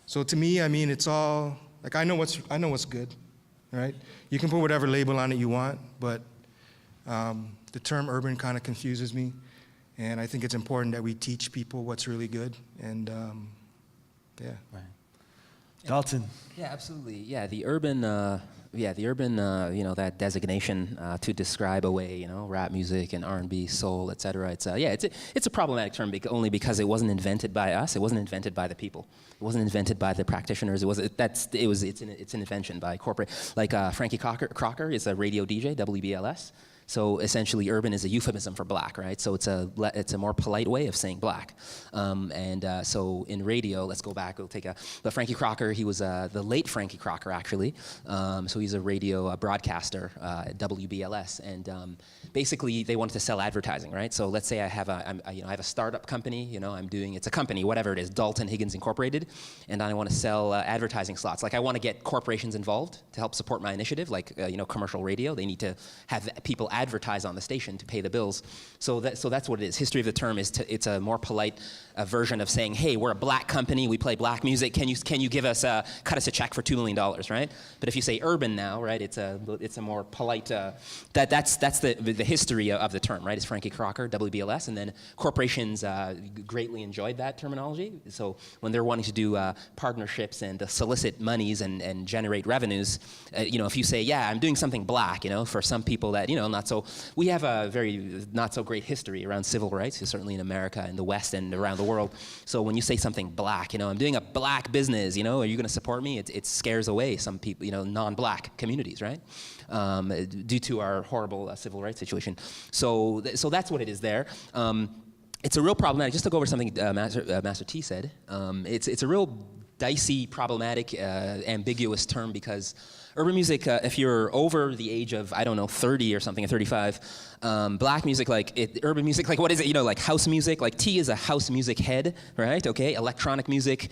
[SPEAKER 3] So to me, I mean, it's all, like, I know what's good, right? You can put whatever label on it you want, but the term urban kind of confuses me. And I think it's important that we teach people what's really good. And yeah.
[SPEAKER 2] Right. Dalton.
[SPEAKER 4] Yeah, absolutely. Yeah, the urban, that designation to describe a way, rap music and R&B, soul, et cetera. It's a problematic term only because it wasn't invented by us. It wasn't invented by the people. It wasn't invented by the practitioners. It's an invention by corporate. Like Frankie Crocker is a radio DJ, WBLS. So essentially, urban is a euphemism for black, right? So it's a more polite way of saying black. So in radio, let's go back. But Frankie Crocker, he was the late Frankie Crocker, actually. So he's a radio broadcaster at WBLS, and basically they wanted to sell advertising, right? So let's say I have a startup company. It's a company, whatever it is, Dalton, Higgins Incorporated, and I want to sell advertising slots. Like I want to get corporations involved to help support my initiative, like commercial radio. They need to have people advertise on the station to pay the bills. So that's what it is. History of the term is it's a more polite version of saying, hey, we're a black company, we play black music. Can you give us cut us a check for $2 million, right? But if you say urban now, right, it's a more polite. That's the history of the term, right? It's Frankie Crocker, WBLS, and then corporations greatly enjoyed that terminology. So when they're wanting to do partnerships and solicit monies and generate revenues, if you say, yeah, I'm doing something black, for some people that not so. We have a very not so great history around civil rights, certainly in America, in the West, and around the world. So when you say something black, I'm doing a black business, are you going to support me? It scares away some people, non-black communities, right? Due to our horrible civil rights situation. So that's what it is there. It's a real problematic, just to go over something Master T said, it's a real dicey, problematic, ambiguous term because urban music, if you're over the age of, 30 or something, or 35, black music, urban music, what is it, like house music, T is a house music head, right, okay, electronic music,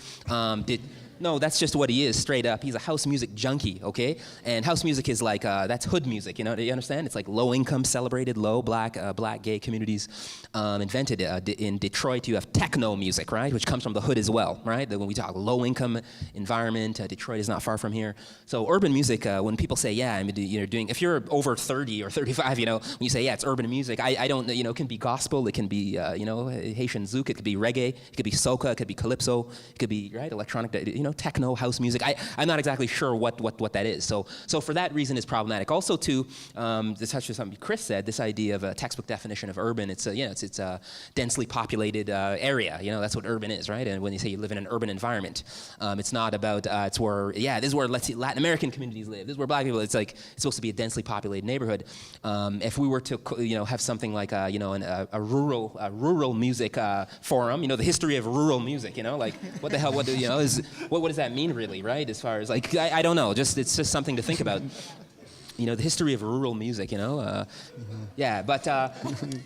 [SPEAKER 4] no, that's just what he is, straight up. He's a house music junkie, okay? And house music is that's hood music, do you understand? It's like low income, celebrated, low black gay communities invented. In Detroit, you have techno music, right? Which comes from the hood as well, right? When we talk low income environment, Detroit is not far from here. So urban music, when people say, yeah, I'm doing, if you're over 30 or 35, when you say, yeah, it's urban music, I don't, it can be gospel, it can be, Haitian zouk, it could be reggae, it could be soca, it could be calypso, it could be, right, electronic, techno, house music. I'm not exactly sure what that is. So for that reason, it's problematic. Also, to touch on something Chris said, this idea of a textbook definition of urban, it's a densely populated area. That's what urban is, right? And when you say you live in an urban environment, it's not about it's where this is where Latin American communities live. This is where black people. It's supposed to be a densely populated neighborhood. If we were to have something like a rural music forum, the history of rural music, what the hell, what does that mean really, right? As far as I don't know, it's just something to think about. The history of rural music, yeah, but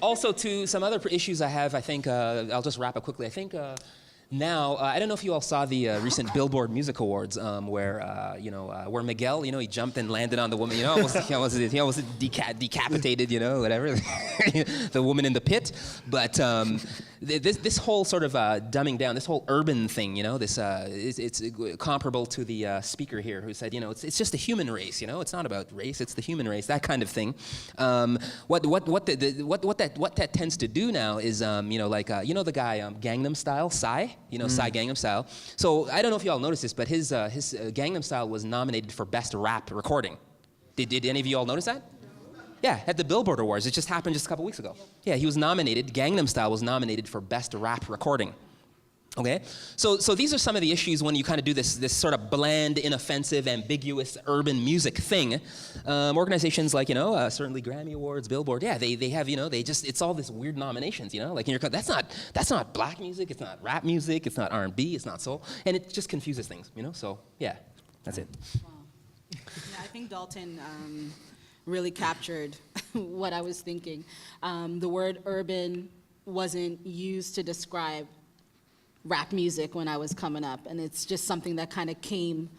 [SPEAKER 4] also to some other issues I have, I think, I'll just wrap up quickly. I think now, I don't know if you all saw the recent Billboard Music Awards, where Miguel, he jumped and landed on the woman, he almost decapitated, whatever, the woman in the pit. But this whole sort of dumbing down, this whole urban thing, it's comparable to the speaker here who said, it's just the human race, it's not about race, it's the human race, that kind of thing. What that tends to do now is, the guy Gangnam Style, Psy. Psy Gangnam Style. So I don't know if you all noticed this, but his Gangnam Style was nominated for Best Rap Recording. Did any of you all notice that? Yeah, at the Billboard Awards. It just happened just a couple weeks ago. Yeah, he was nominated. Gangnam Style was nominated for Best Rap Recording. Okay, so these are some of the issues when you kind of do this sort of bland, inoffensive, ambiguous urban music thing. Organizations like certainly Grammy Awards, Billboard, yeah, they have it's all this weird nominations, like in your that's not black music, it's not rap music, it's not R&B, it's not soul, and it just confuses things, So yeah, that's it.
[SPEAKER 5] Wow. Yeah, I think Dalton really captured what I was thinking. The word urban wasn't used to describe rap music when I was coming up, and it's just something that kind of came,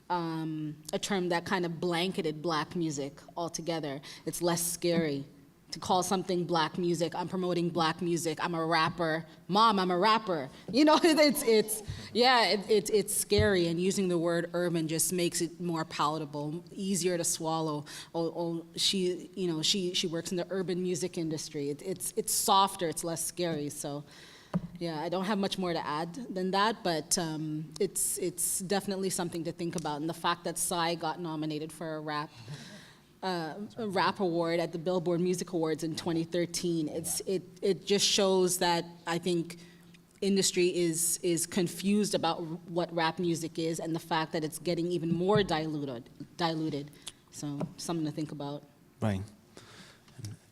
[SPEAKER 5] a term that kind of blanketed black music altogether. It's less scary to call something black music. I'm promoting black music. I'm a rapper. Mom, I'm a rapper. It's scary, and using the word urban just makes it more palatable, easier to swallow. She works in the urban music industry. It's softer. It's less scary. So. Yeah, I don't have much more to add than that, but it's definitely something to think about. And the fact that Psy got nominated for a rap award at the Billboard Music Awards in 2013, it just shows that I think industry is confused about what rap music is, and the fact that it's getting even more diluted. So something to think about.
[SPEAKER 2] Right.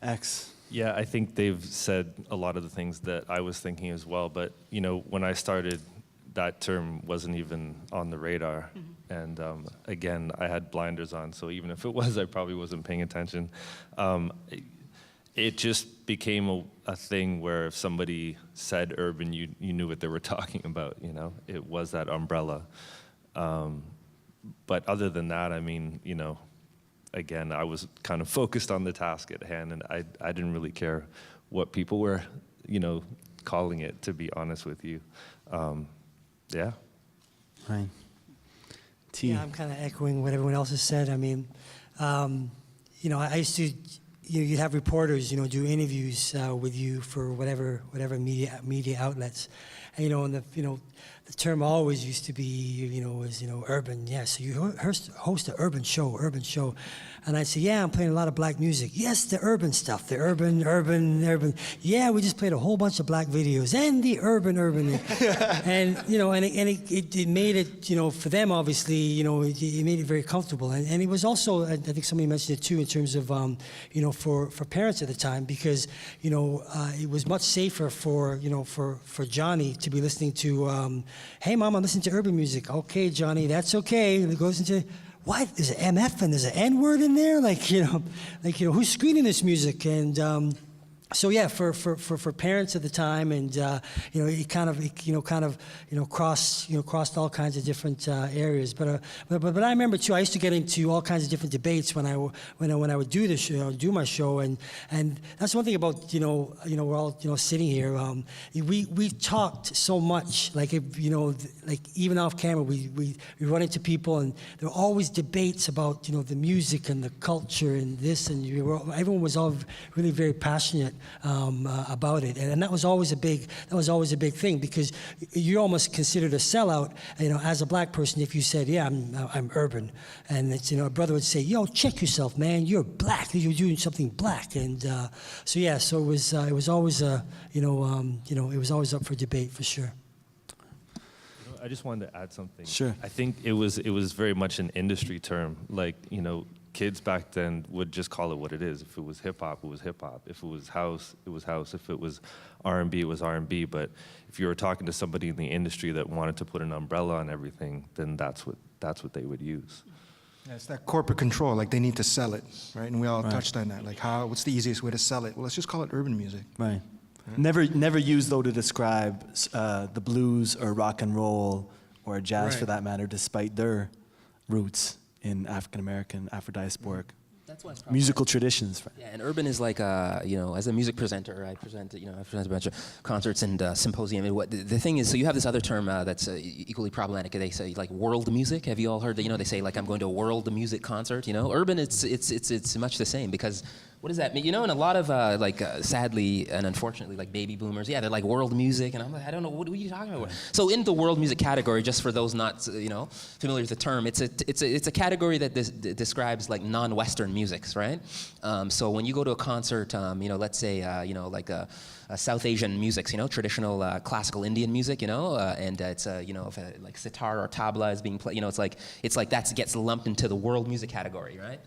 [SPEAKER 2] X.
[SPEAKER 6] Yeah, I think they've said a lot of the things that I was thinking as well. But, when I started, that term wasn't even on the radar. Mm-hmm. And again, I had blinders on. So even if it was, I probably wasn't paying attention. It just became a thing where if somebody said urban, you knew what they were talking about, It was that umbrella. But other than that, I mean, again, I was kind of focused on the task at hand, and I didn't really care what people were, calling it, to be honest with you. Yeah.
[SPEAKER 2] Right. T.
[SPEAKER 7] Yeah, I'm kind of echoing what everyone else has said. I mean, I used to, you'd have reporters, do interviews with you for whatever media outlets, and and the term always used to be, was urban. Yeah, so you host an urban show, and I'd say, yeah, I'm playing a lot of black music. Yes, the urban stuff, the urban. Yeah, we just played a whole bunch of black videos and the urban, and it made it, for them obviously, it made it very comfortable, and it was also, I think somebody mentioned it too, in terms of, for parents at the time, because it was much safer for Johnny to be listening to, hey mom, I'm listening to urban music. Okay, Johnny, that's okay. And it goes into, what? There's an MF and there's an N word in there? Who's screening this music? And so yeah, for parents at the time, and it crossed all kinds of different areas. But I remember too, I used to get into all kinds of different debates when I would do the show, do my show, and that's one thing about we're all sitting here. We talked so much, like even off camera, we run into people, and there were always debates about the music and the culture and this, and everyone was all really very passionate about it, and that was always a big thing, because you're almost considered a sellout, as a black person, if you said, yeah, I'm urban, and it's a brother would say, yo, check yourself, man, you're black, you're doing something black, and so it was always it was always up for debate for sure.
[SPEAKER 6] I just wanted to add something.
[SPEAKER 2] Sure.
[SPEAKER 6] I think it was very much an industry term, like kids back then would just call it what it is. If it was hip hop, it was hip hop. If it was house, it was house. If it was R&B, it was R&B. But if you were talking to somebody in the industry that wanted to put an umbrella on everything, then that's what they would use.
[SPEAKER 3] Yeah, it's that corporate control, like they need to sell it, right? And we all touched on that, like what's the easiest way to sell it? Well, let's just call it urban music.
[SPEAKER 2] Right. Never used, though, to describe the blues or rock and roll or jazz, for that matter, despite their roots in African American, Afro-diasporic
[SPEAKER 4] That's why it's
[SPEAKER 2] musical traditions.
[SPEAKER 4] Yeah, and urban is like, as a music presenter, I present a bunch of concerts and symposium. And the thing is, so you have this other term that's equally problematic. They say like world music. Have you all heard that? They say like I'm going to a world music concert. Urban, it's much the same, because what does that mean? And a lot of sadly and unfortunately, like baby boomers, they're like world music, and I'm like, I don't know, what are you talking about? So in the world music category, just for those not familiar with the term, it's a category that describes like non-Western musics, right? So when you go to a concert, let's say South Asian music, traditional classical Indian music, and it's like sitar or tabla is being played, it's like that gets lumped into the world music category, right?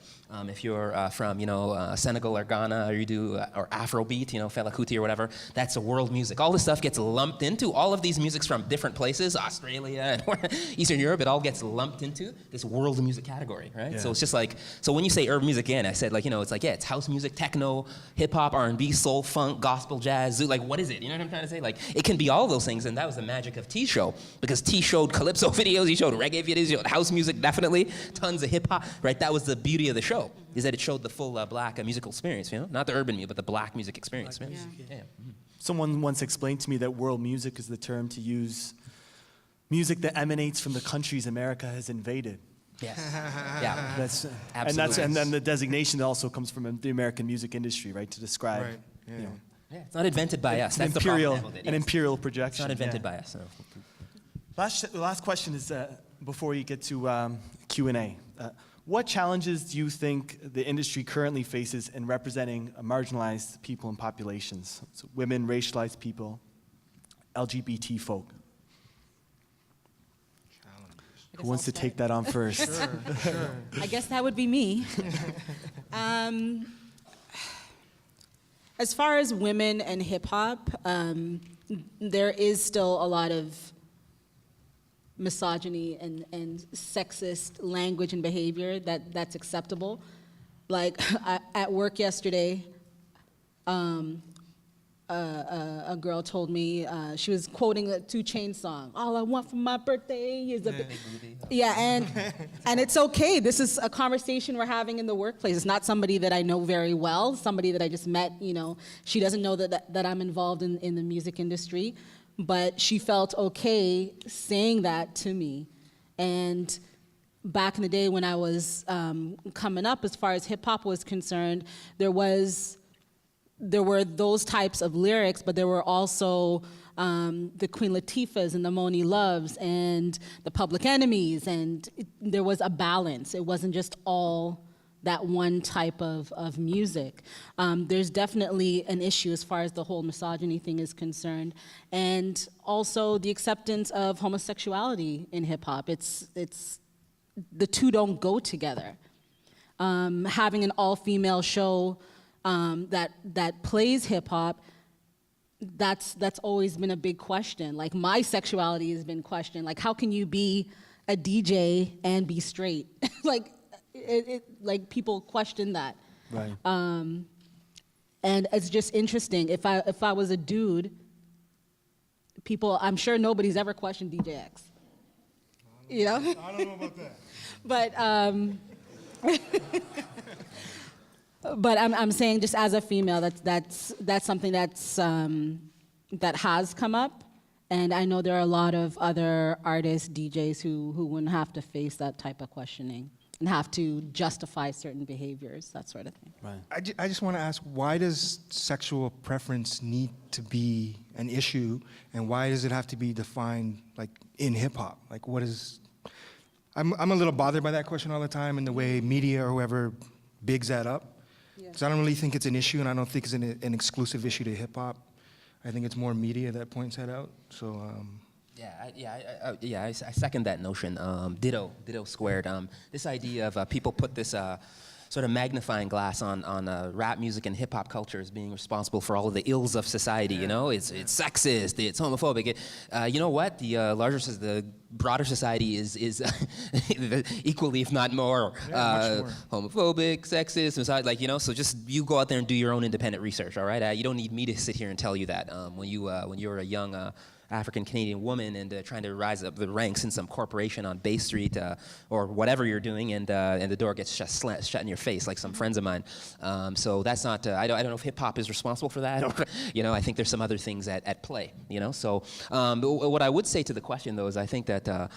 [SPEAKER 4] If you're from Senegal or Ghana, or you do or Afrobeat, Fela Kuti or whatever, that's a world music. All this stuff gets lumped into all of these musics from different places, Australia and Eastern Europe. It all gets lumped into this world music category, right? Yeah. So it's just like, so when you say urban music, again, I said it's house music, techno, hip hop, R&B, soul, funk, gospel, jazz, zoo. Like, what is it? You know what I'm trying to say? Like, it can be all of those things, and that was the magic of T's show, because T showed calypso videos, he showed reggae videos, he showed house music, definitely, tons of hip hop, right? That was the beauty of the show, is that it showed the full black musical experience, not the urban music, but the black music experience.
[SPEAKER 7] Black music,
[SPEAKER 4] Yeah. Mm-hmm.
[SPEAKER 2] Someone once explained to me that world music is the term to use music that emanates from the countries America has invaded.
[SPEAKER 4] Yes. Yeah.
[SPEAKER 2] That's
[SPEAKER 4] Absolutely.
[SPEAKER 2] and then the designation also comes from the American music industry, right? To describe,
[SPEAKER 3] Right. Yeah.
[SPEAKER 4] Yeah, it's not invented by us. That's
[SPEAKER 2] imperial,
[SPEAKER 4] the problem.
[SPEAKER 2] an imperial projection.
[SPEAKER 4] It's not invented by us. No.
[SPEAKER 2] Last question is before you get to Q&A. What challenges do you think the industry currently faces in representing marginalized people and populations? So women, racialized people, LGBT folk. Who wants to take that on first?
[SPEAKER 3] Sure.
[SPEAKER 5] I guess that would be me. As far as women and hip hop, there is still a lot of misogyny and sexist language and behavior that's acceptable. Like at work yesterday, a girl told me, she was quoting a 2 Chainz song, all I want for my birthday is a... and it's okay. This is a conversation we're having in the workplace. It's not somebody that I know very well, somebody that I just met, She doesn't know that I'm involved in the music industry, but she felt okay saying that to me. And back in the day when I was coming up, as far as hip-hop was concerned, there were those types of lyrics, but there were also the Queen Latifahs and the Moni Loves and the Public Enemies, and there was a balance. It wasn't just all that one type of music. There's definitely an issue as far as the whole misogyny thing is concerned, and also the acceptance of homosexuality in hip-hop. It's the two don't go together. Having an all-female show that plays hip hop, that's always been a big question. Like, my sexuality has been questioned. Like, how can you be a DJ and be straight? like people question that.
[SPEAKER 2] Right.
[SPEAKER 5] And it's just interesting. If I was a dude, I'm sure nobody's ever questioned DJ X. I don't
[SPEAKER 3] know about that.
[SPEAKER 5] But I'm saying, just as a female, that's something that has come up, and I know there are a lot of other artists, DJs who wouldn't have to face that type of questioning and have to justify certain behaviors, that sort of thing.
[SPEAKER 2] Right.
[SPEAKER 3] I just want to ask, why does sexual preference need to be an issue, and why does it have to be defined like in hip hop? Like, what is? I'm a little bothered by that question all the time, and the way media or whoever bigs that up. Because I don't really think it's an issue, and I don't think it's an exclusive issue to hip hop. I think it's more media that points that out. So.
[SPEAKER 4] I second that notion. Ditto squared. This idea of people put this sort of magnifying glass on rap music and hip hop culture as being responsible for all of the ills of society. It's sexist, it's homophobic. You know what? The broader society is equally, if not more, homophobic, sexist, misogynistic, So just you go out there and do your own independent research. All right. You don't need me to sit here and tell you that. When you're a young African-Canadian woman and trying to rise up the ranks in some corporation on Bay Street or whatever you're doing, and the door gets shut in your face, like some friends of mine. So that's not, I don't know if hip-hop is responsible for that, or, I think there's some other things at play, So what I would say to the question, though, is I think that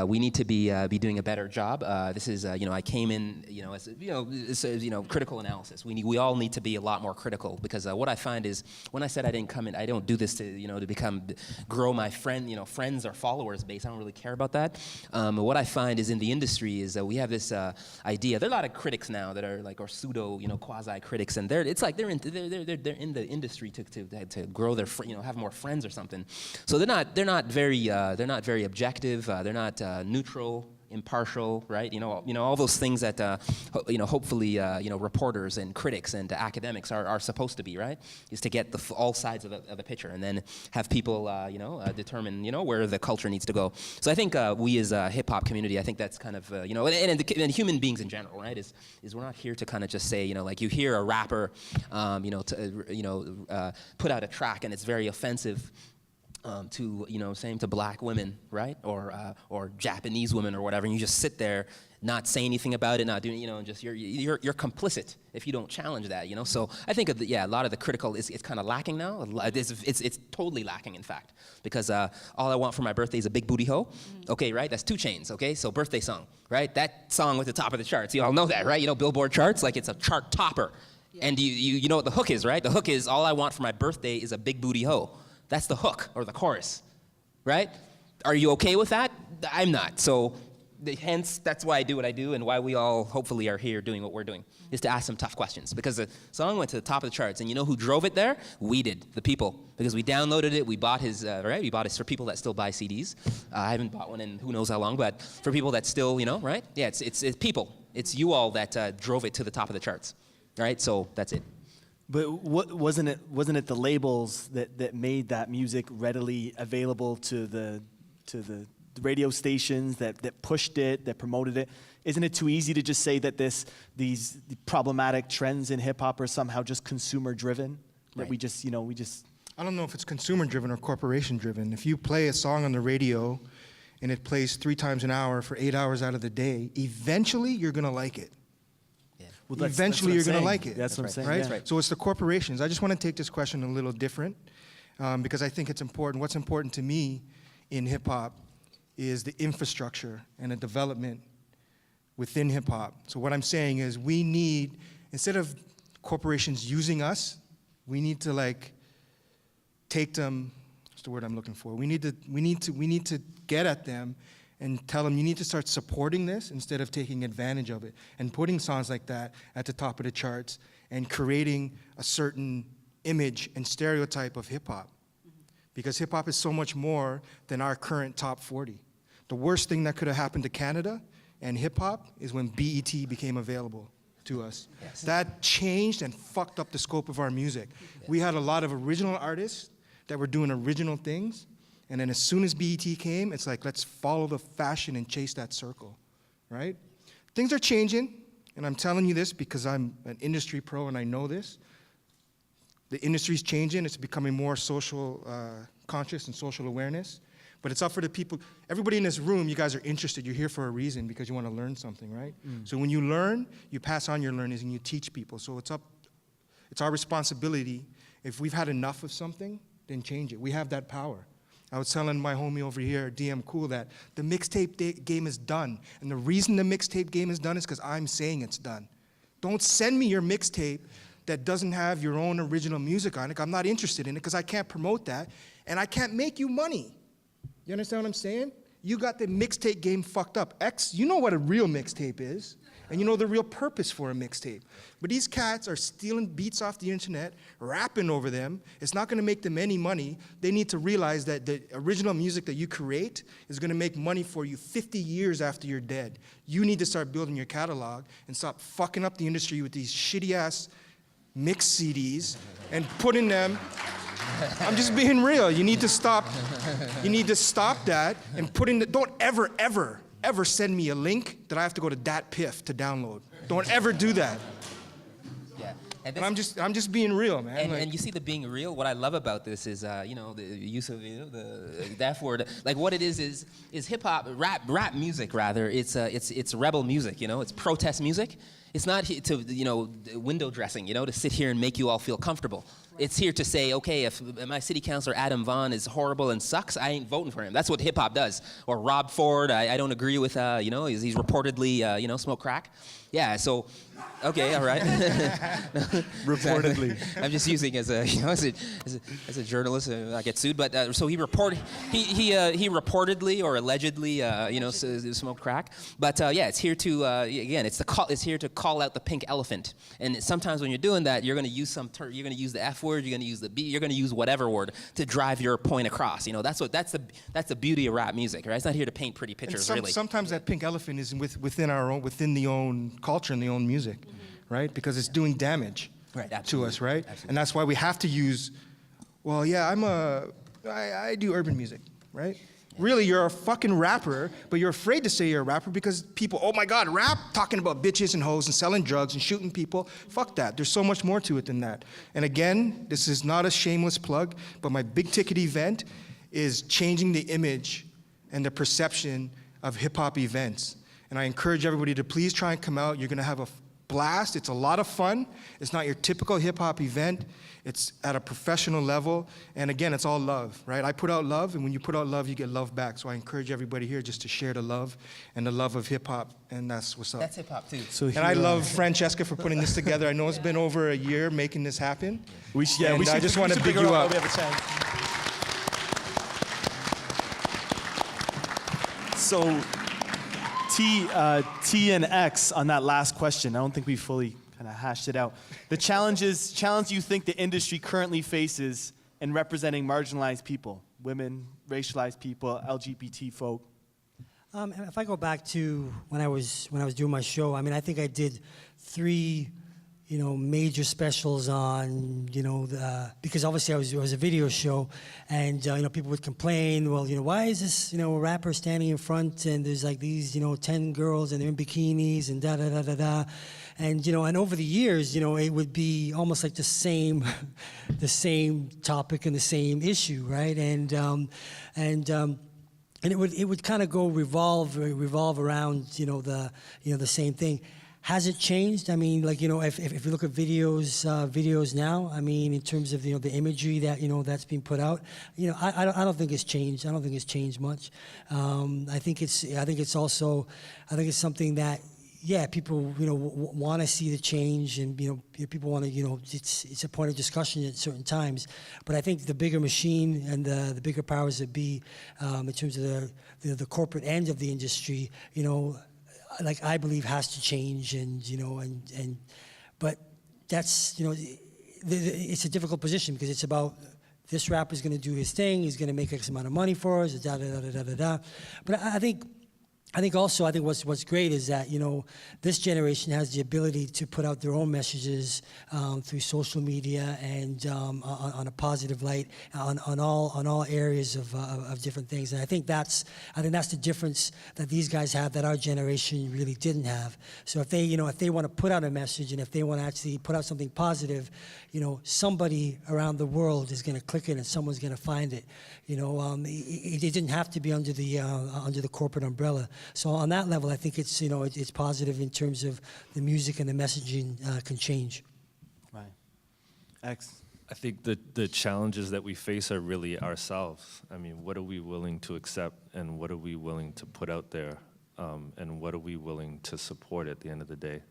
[SPEAKER 4] we need to be doing a better job. This is, I came in, as critical analysis. We all need to be a lot more critical, because what I find is, when I said I didn't come in, I don't do this to, grow my friends or followers base. I don't really care about that. What I find is in the industry is that we have this idea. There are a lot of critics now that are like, or pseudo, quasi critics, and they're in the industry to grow their, have more friends or something. So they're not very objective. They're not neutral, impartial, right? All those things that hopefully reporters and critics and academics are supposed to be, right? Is to get all sides of the picture, and then have people determine where the culture needs to go. So I think we as a hip hop community, I think that's kind of and human beings in general, right? Is we're not here to kind of just say like you hear a rapper put out a track and it's very offensive. Saying to black women, right, or Japanese women or whatever, and you just sit there, not say anything about it, not doing, and just you're complicit if you don't challenge that, So I think a lot of the critical is kind of lacking now. It's totally lacking, in fact, because all I want for my birthday is a big booty hoe. Okay, right? That's 2 Chainz. Okay, so birthday song, right? That song with the top of the charts. You all know that, right? Billboard charts, like it's a chart topper. Yeah. And you know what the hook is, right? The hook is all I want for my birthday is a big booty hoe. That's the hook, or the chorus, right? Are you okay with that? I'm not. So hence, that's why I do what I do, and why we all hopefully are here doing what we're doing, is to ask some tough questions. Because the song went to the top of the charts, and you know who drove it there? We did, the people. Because we downloaded it, we bought his, right? We bought it for people that still buy CDs. I haven't bought one in who knows how long, but for people that still, right? Yeah, it's people. It's you all that drove it to the top of the charts, right? So that's it.
[SPEAKER 2] But wasn't it the labels that made that music readily available to the radio stations that pushed it, that promoted it? Isn't it too easy to just say that these problematic trends in hip hop are somehow just consumer driven? that
[SPEAKER 4] Right.
[SPEAKER 2] we just, you know, we just.
[SPEAKER 3] I don't know if it's consumer-driven or corporation-driven. If you play a song on the radio and it plays 3 times an hour for 8 hours out of the day, eventually you're going to like it.
[SPEAKER 2] Well, that's
[SPEAKER 3] Eventually
[SPEAKER 2] what
[SPEAKER 3] you're
[SPEAKER 2] I'm
[SPEAKER 3] going to
[SPEAKER 2] saying.
[SPEAKER 3] like it.
[SPEAKER 2] That's what I'm saying.
[SPEAKER 3] Right?
[SPEAKER 2] Yeah.
[SPEAKER 4] right.
[SPEAKER 3] So it's the corporations. I just want to take this question a little different because I think it's important. What's important to me in hip-hop is the infrastructure and the development within hip-hop. So what I'm saying is we need, instead of corporations using us, we need to like take them, what's the word I'm looking for? We need to get at them and tell them you need to start supporting this instead of taking advantage of it and putting songs like that at the top of the charts and creating a certain image and stereotype of hip-hop. Because hip-hop is so much more than our current top 40. The worst thing that could have happened to Canada and hip-hop is when BET became available to us.
[SPEAKER 4] Yes.
[SPEAKER 3] That changed and fucked up the scope of our music. We had a lot of original artists that were doing original things, and then as soon as BET came, it's like, let's follow the fashion and chase that circle, right? Things are changing, and I'm telling you this because I'm an industry pro and I know this. The industry's changing, it's becoming more social conscious and social awareness, but it's up for the people. Everybody in this room, you guys are interested, you're here for a reason because you want to learn something, right? So when you learn, you pass on your learnings and you teach people. So it's our responsibility. If we've had enough of something, then change it. We have that power. I was telling my homie over here, DM Cool, that the mixtape game is done. And the reason the mixtape game is done is because I'm saying it's done. Don't send me your mixtape that doesn't have your own original music on it. I'm not interested in it because I can't promote that and I can't make you money. You understand what I'm saying? You got the mixtape game fucked up. X, you know what a real mixtape is, and you know the real purpose for a mixtape. But these cats are stealing beats off the internet, rapping over them. It's not gonna make them any money. They need to realize that the original music that you create is gonna make money for you 50 years after you're dead. You need to start building your catalog and stop fucking up the industry with these shitty ass mix CDs and putting them, I'm just being real. You need to stop that and don't ever send me a link that I have to go to DatPiff to download. Don't ever do that.
[SPEAKER 4] Yeah.
[SPEAKER 3] And I'm just being real, man.
[SPEAKER 4] And you see the being real. What I love about this is, the use of the F word. Like what it is hip hop, rap music rather. It's rebel music. It's protest music. It's not to window dressing. To sit here and make you all feel comfortable. It's here to say, okay, if my city councilor Adam Vaughn is horrible and sucks, I ain't voting for him. That's what hip hop does. Or Rob Ford, I don't agree with. He's reportedly smoke crack. Yeah. So. Okay, all right.
[SPEAKER 2] Reportedly.
[SPEAKER 4] I'm just using as a journalist, I get sued. But so he reportedly or allegedly, smoked crack. But it's here to it's here to call out the pink elephant. And sometimes when you're doing that, you're going to use you're going to use the F word, you're going to use the B, you're going to use whatever word to drive your point across. That's the beauty of rap music, right? It's not here to paint pretty pictures, really.
[SPEAKER 3] Sometimes that pink elephant is within the own culture and the own music. Right? Because it's doing damage to us, right? Absolutely. And that's why we have to use, I do urban music, right? Really, you're a fucking rapper, but you're afraid to say you're a rapper because people, oh my God, rap? Talking about bitches and hoes and selling drugs and shooting people. Fuck that. There's so much more to it than that. And again, this is not a shameless plug, but my big ticket event is changing the image and the perception of hip hop events. And I encourage everybody to please try and come out. You're gonna have a blast. It's a lot of fun. It's not your typical hip-hop event. It's at a professional level. And again, it's all love, right? I put out love, and when you put out love, you get love back. So I encourage everybody here just to share the love and the love of hip-hop, and that's what's up.
[SPEAKER 4] That's hip-hop, too.
[SPEAKER 3] And I love Francesca for putting this together. I know it's been over a year making this happen.
[SPEAKER 2] I just want to big you up. So, T and X on that last question. I don't think we fully kind of hashed it out. The challenge you think the industry currently faces in representing marginalized people, women, racialized people, LGBT folk.
[SPEAKER 7] If I go back to when I was doing my show, I think I did 3, major specials on, because obviously it was a video show, and people would complain, well, why is this, rapper standing in front and there's like these, 10 girls and they're in bikinis and da da da da da, And and over the years, it would be almost like the same topic and the same issue, right? And it would kind of go revolve around the same thing. Has it changed? I mean, like if you look at videos now, I mean, in terms of the imagery that that's being put out, I don't think it's changed. I don't think it's changed much. I think it's something that people want to see the change, and people want to it's a point of discussion at certain times. But I think the bigger machine and the bigger powers that be, in terms of the corporate end of the industry, like I believe has to change, but that's it's a difficult position, because it's about this rapper's going to do his thing, he's going to make X amount of money for us, da da da da da da. But I think what's great is that this generation has the ability to put out their own messages through social media and on a positive light on all areas of different things. And I think that's the difference that these guys have that our generation really didn't have. So if they want to put out a message, and if they want to actually put out something positive, somebody around the world is going to click it and someone's going to find it. It didn't have to be under the corporate umbrella. So on that level, I think it's it's positive in terms of the music and the messaging can change.
[SPEAKER 2] Right. X.
[SPEAKER 6] I think the challenges that we face are really ourselves. I mean, what are we willing to accept, and what are we willing to put out there, and what are we willing to support at the end of the day?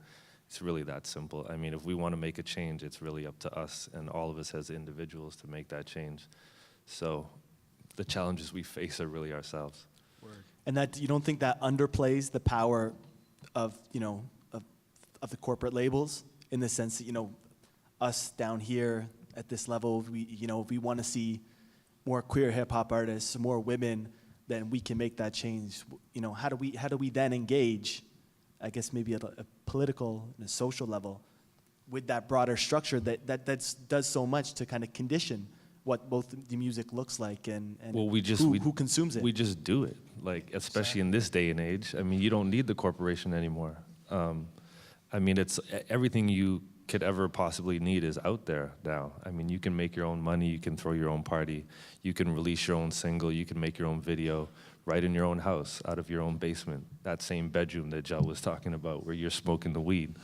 [SPEAKER 6] It's really that simple. I mean, if we want to make a change, it's really up to us and all of us as individuals to make that change. So the challenges we face are really ourselves.
[SPEAKER 2] And that you don't think that underplays the power of of the corporate labels, in the sense that us down here at this level, we want to see more queer hip hop artists, more women, then we can make that change. How do we then engage, I guess maybe at a political and a social level, with that broader structure that does so much to kind of condition what both the music looks like and
[SPEAKER 6] well,
[SPEAKER 2] who consumes it.
[SPEAKER 6] We just do it, like, especially in this day and age. I mean, you don't need the corporation anymore. I mean, it's everything you could ever possibly need is out there now. I mean, you can make your own money, you can throw your own party, you can release your own single, you can make your own video right in your own house, out of your own basement, that same bedroom that Joe was talking about where you're smoking the weed.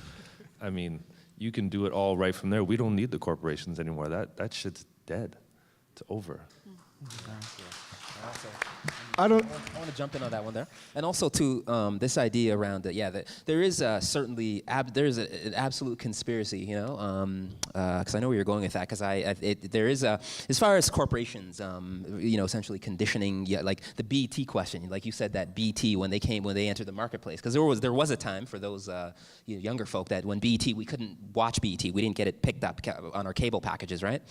[SPEAKER 6] I mean, you can do it all right from there. We don't need the corporations anymore. That shit's dead. It's over.
[SPEAKER 4] I want to jump in on that one there, and also to this idea around that there is certainly there's an absolute conspiracy, because I know where you're going with that, because there is as far as corporations, essentially conditioning, like the BET question, like you said, that BET when they entered the marketplace, because there was a time for those younger folk that when BET, we couldn't watch BET, we didn't get it picked up on our cable packages, right?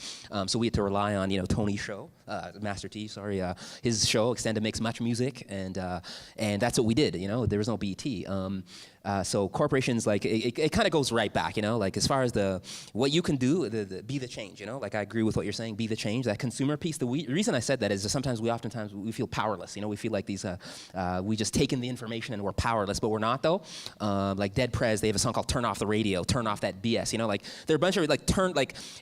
[SPEAKER 4] So we had to rely on Tony's show, Master T, his show Extended Mix Much Music, and that's what we did. There was no BET. So corporations, like, it kind of goes right back, like as far as what you can do, be the change, like I agree with what you're saying, be the change, that consumer piece. The reason I said that is that sometimes we feel powerless, we feel like we just take in the information and we're powerless, but we're not though. Like Dead Prez, they have a song called Turn Off the Radio, Turn Off That BS, like there are a bunch of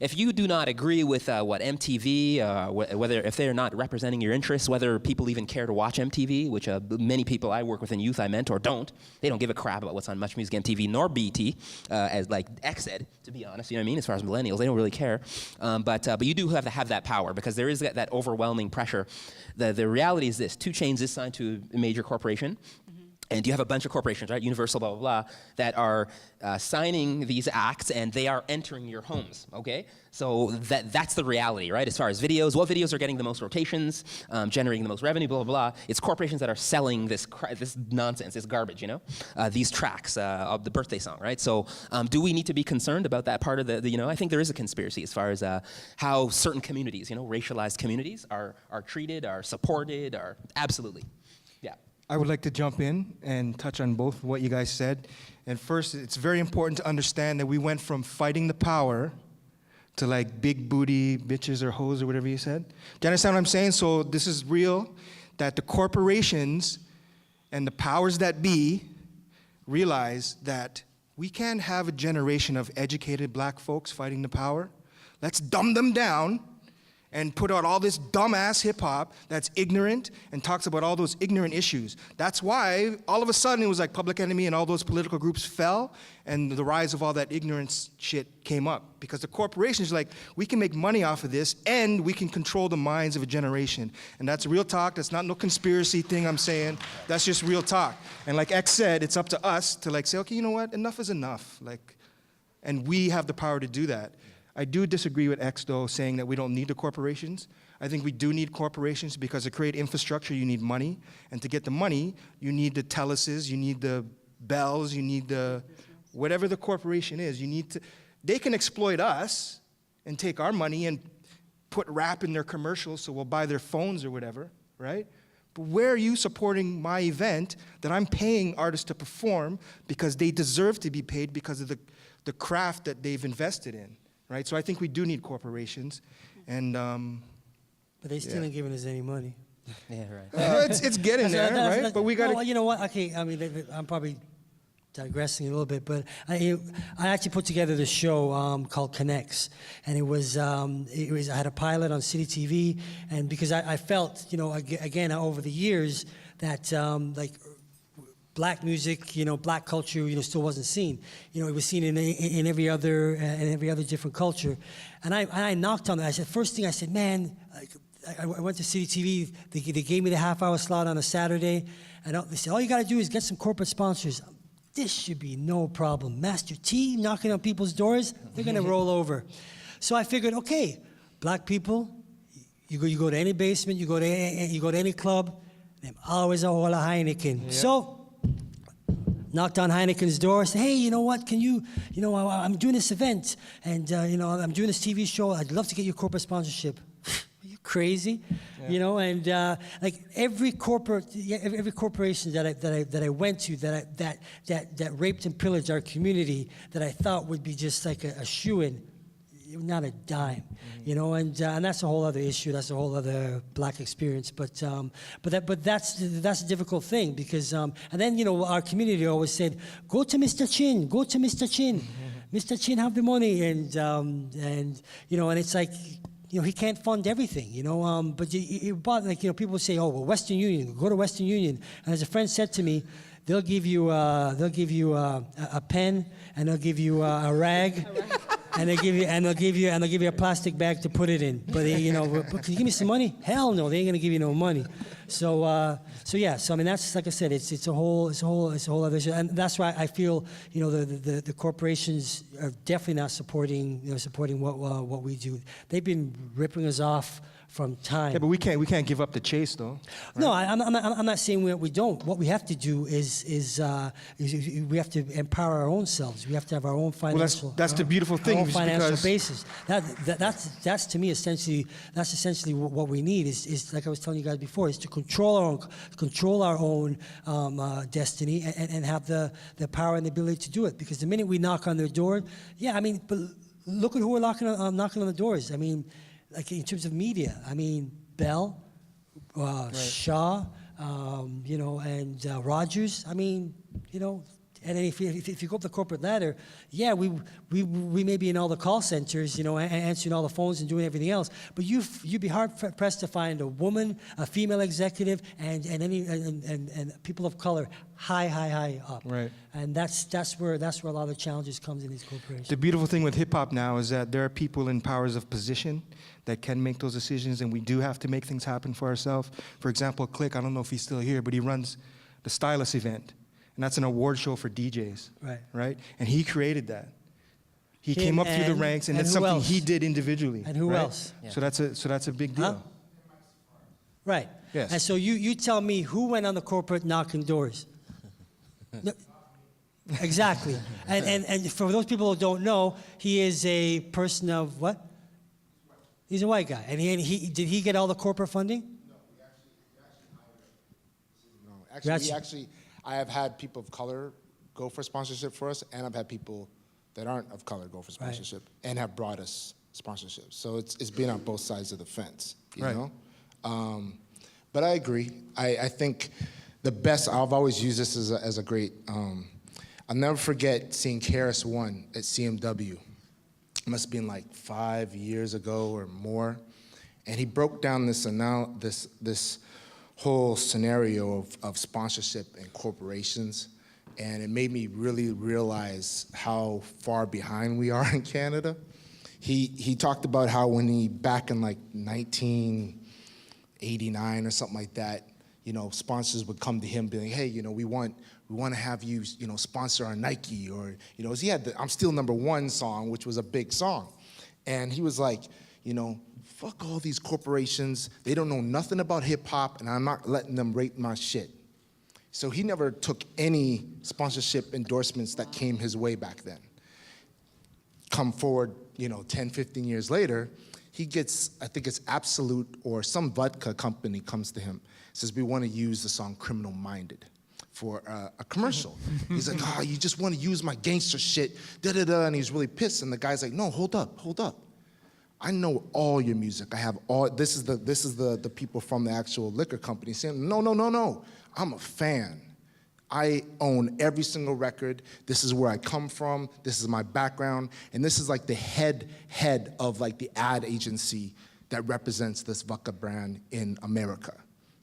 [SPEAKER 4] if you do not agree with what MTV, whether if they're not representing your interests, whether people even care to watch MTV, which many people I work with in youth I mentor they don't give a crap about what's on Much Music MTV nor BT, as like X said, to be honest, as far as millennials, they don't really care. But you do have to have that power, because there is that overwhelming pressure. The reality is this: 2 Chainz is signed to a major corporation. And you have a bunch of corporations, right, Universal, blah, blah, blah, that are signing these acts, and they are entering your homes, okay? So that's the reality, right? As far as videos, what videos are getting the most rotations, generating the most revenue, blah, blah, blah. It's corporations that are selling this nonsense, this garbage, these tracks of the birthday song, right? So do we need to be concerned about that part of the I think there is a conspiracy as far as how certain communities, racialized communities are treated, are supported, are absolutely. Yeah.
[SPEAKER 3] I would like to jump in and touch on both what you guys said. And first, it's very important to understand that we went from fighting the power to like big booty bitches or hoes or whatever you said. Do you understand what I'm saying? So this is real, that the corporations and the powers that be realize that We can't have a generation of educated black folks fighting the power. Let's dumb them down and put out all this dumbass hip-hop that's ignorant and talks about all those ignorant issues. That's why all of a sudden it was like Public Enemy and all those political groups fell, and the rise of all that ignorance shit came up. Because the corporations are like, we can make money off of this, and we can control the minds of a generation. And that's real talk. That's not no conspiracy thing I'm saying. That's just real talk. And like X said, it's up to us to like say, okay, you know what? Enough is enough. Like, and we have the power to do that. I do disagree with X, though, saying that we don't need the corporations. I think we do need corporations because to create infrastructure, you need money. And to get the money, you need the teleses, you need the bells, you need the, whatever the corporation is, you need to, they can exploit us and take our money and put rap in their commercials so we'll buy their phones or whatever, right? But where are you supporting my event that I'm paying artists to perform because they deserve to be paid because of the craft that they've invested in? Right, so I think we do need corporations, and
[SPEAKER 7] But they still ain't giving us any money.
[SPEAKER 4] Yeah, right.
[SPEAKER 3] it's getting there, right? But we got
[SPEAKER 7] to. You know what? Okay, I mean, I'm probably digressing a little bit, but I actually put together this show called Connects, and it was I had a pilot on City TV, and because I felt, you know, again over the years that like black music, you know, black culture, you know, still wasn't seen. You know, it was seen in every other different culture, and I knocked on it. I said, first thing I said, man, I went to City TV. They gave me the half-hour slot on a Saturday, and they said, all you got to do is get some corporate sponsors. This should be no problem. Master T knocking on people's doors, they're gonna roll over. So I figured, okay, black people, you go to any basement, you go to any club, there's always a whole of Heineken. Yep. So knocked on Heineken's door, said, hey, you know what, can you know, I'm doing this event, and you know, I'm doing this TV show, I'd love to get your corporate sponsorship. Are you crazy? Yeah. You know, and like every corporation that I went to that raped and pillaged our community that I thought would be just like a shoo-in, not a dime, you know, and that's a whole other issue. That's a whole other black experience. But that's a difficult thing because and then, you know, our community always said, go to Mr. Chin, go to Mr. Chin, Mr. Chin have the money, and you know, and it's like, you know, he can't fund everything, you know. But like, you know, people say, oh, well, Western Union, go to Western Union, and as a friend said to me, they'll give you a pen, and they'll give you a rag. And they'll give you a plastic bag to put it in. But you know, but can you give me some money? Hell no, they ain't gonna give you no money. So yeah. So I mean, that's like I said, it's a whole other issue, and that's why I feel, you know, the corporations are definitely not supporting what we do. They've been ripping us off from time.
[SPEAKER 3] Yeah, but we can't give up the chase, though. Right?
[SPEAKER 7] No, I'm not saying we don't. What we have to do is we have to empower our own selves. We have to have our own financial.
[SPEAKER 3] Well, that's the beautiful thing.
[SPEAKER 7] Our own financial basis. That's to me essentially what we need is like I was telling you guys before, is to control our own destiny and have the power and the ability to do it. Because the minute we knock on their door, yeah, I mean, but look at who we're knocking on the doors. I mean, like in terms of media, I mean, Bell, right. Shaw, you know, and Rogers. I mean, you know, and then if you go up the corporate ladder, yeah, we may be in all the call centers, you know, answering all the phones and doing everything else. But you'd be hard pressed to find a woman, a female executive, and people of color high up.
[SPEAKER 3] Right.
[SPEAKER 7] And that's where a lot of the challenges comes in these corporations.
[SPEAKER 3] The beautiful thing with hip hop now is that there are people in powers of position that can make those decisions, and we do have to make things happen for ourselves. For example, Click, I don't know if he's still here, but he runs the Stylist event. And that's an award show for DJs, right? And he created that. He came up through the ranks, and that's something else? He did individually.
[SPEAKER 7] And who else?
[SPEAKER 3] Yeah. So that's a big deal.
[SPEAKER 7] Huh? Right.
[SPEAKER 3] Yes.
[SPEAKER 7] And so you tell me who went on the corporate knocking doors? No, exactly. And for those people who don't know, he is a person of what? He's a white guy. And did he get all the corporate funding?
[SPEAKER 8] No, we actually hired him. I have had people of color go for sponsorship for us, and I've had people that aren't of color go for sponsorship and have brought us sponsorships. So it's been on both sides of the fence, you know? But I agree. I think the best, I've always used this as a great I'll never forget seeing Karis One at CMW. It must have been like 5 years ago or more. And he broke down this whole scenario of sponsorship and corporations. And it made me really realize how far behind we are in Canada. He talked about how when he, back in like 1989 or something like that, you know, sponsors would come to him being, hey, you know, we want to have you, you know, sponsor our Nike, or, you know, he had the I'm Still Number One song, which was a big song. And he was like, you know, fuck all these corporations. They don't know nothing about hip hop, and I'm not letting them rate my shit. So he never took any sponsorship endorsements that came his way back then. Come forward, you know, 10, 15 years later, he gets, I think it's Absolute or some vodka company comes to him, says, we want to use the song Criminal Minded for a commercial. He's like, oh, you just want to use my gangster shit, da-da-da, and he's really pissed. And the guy's like, no, hold up. I know all your music. I have all, this is the people from the actual liquor company saying, no, I'm a fan. I own every single record. This is where I come from. This is my background. And this is like the head of like the ad agency that represents this vodka brand in America.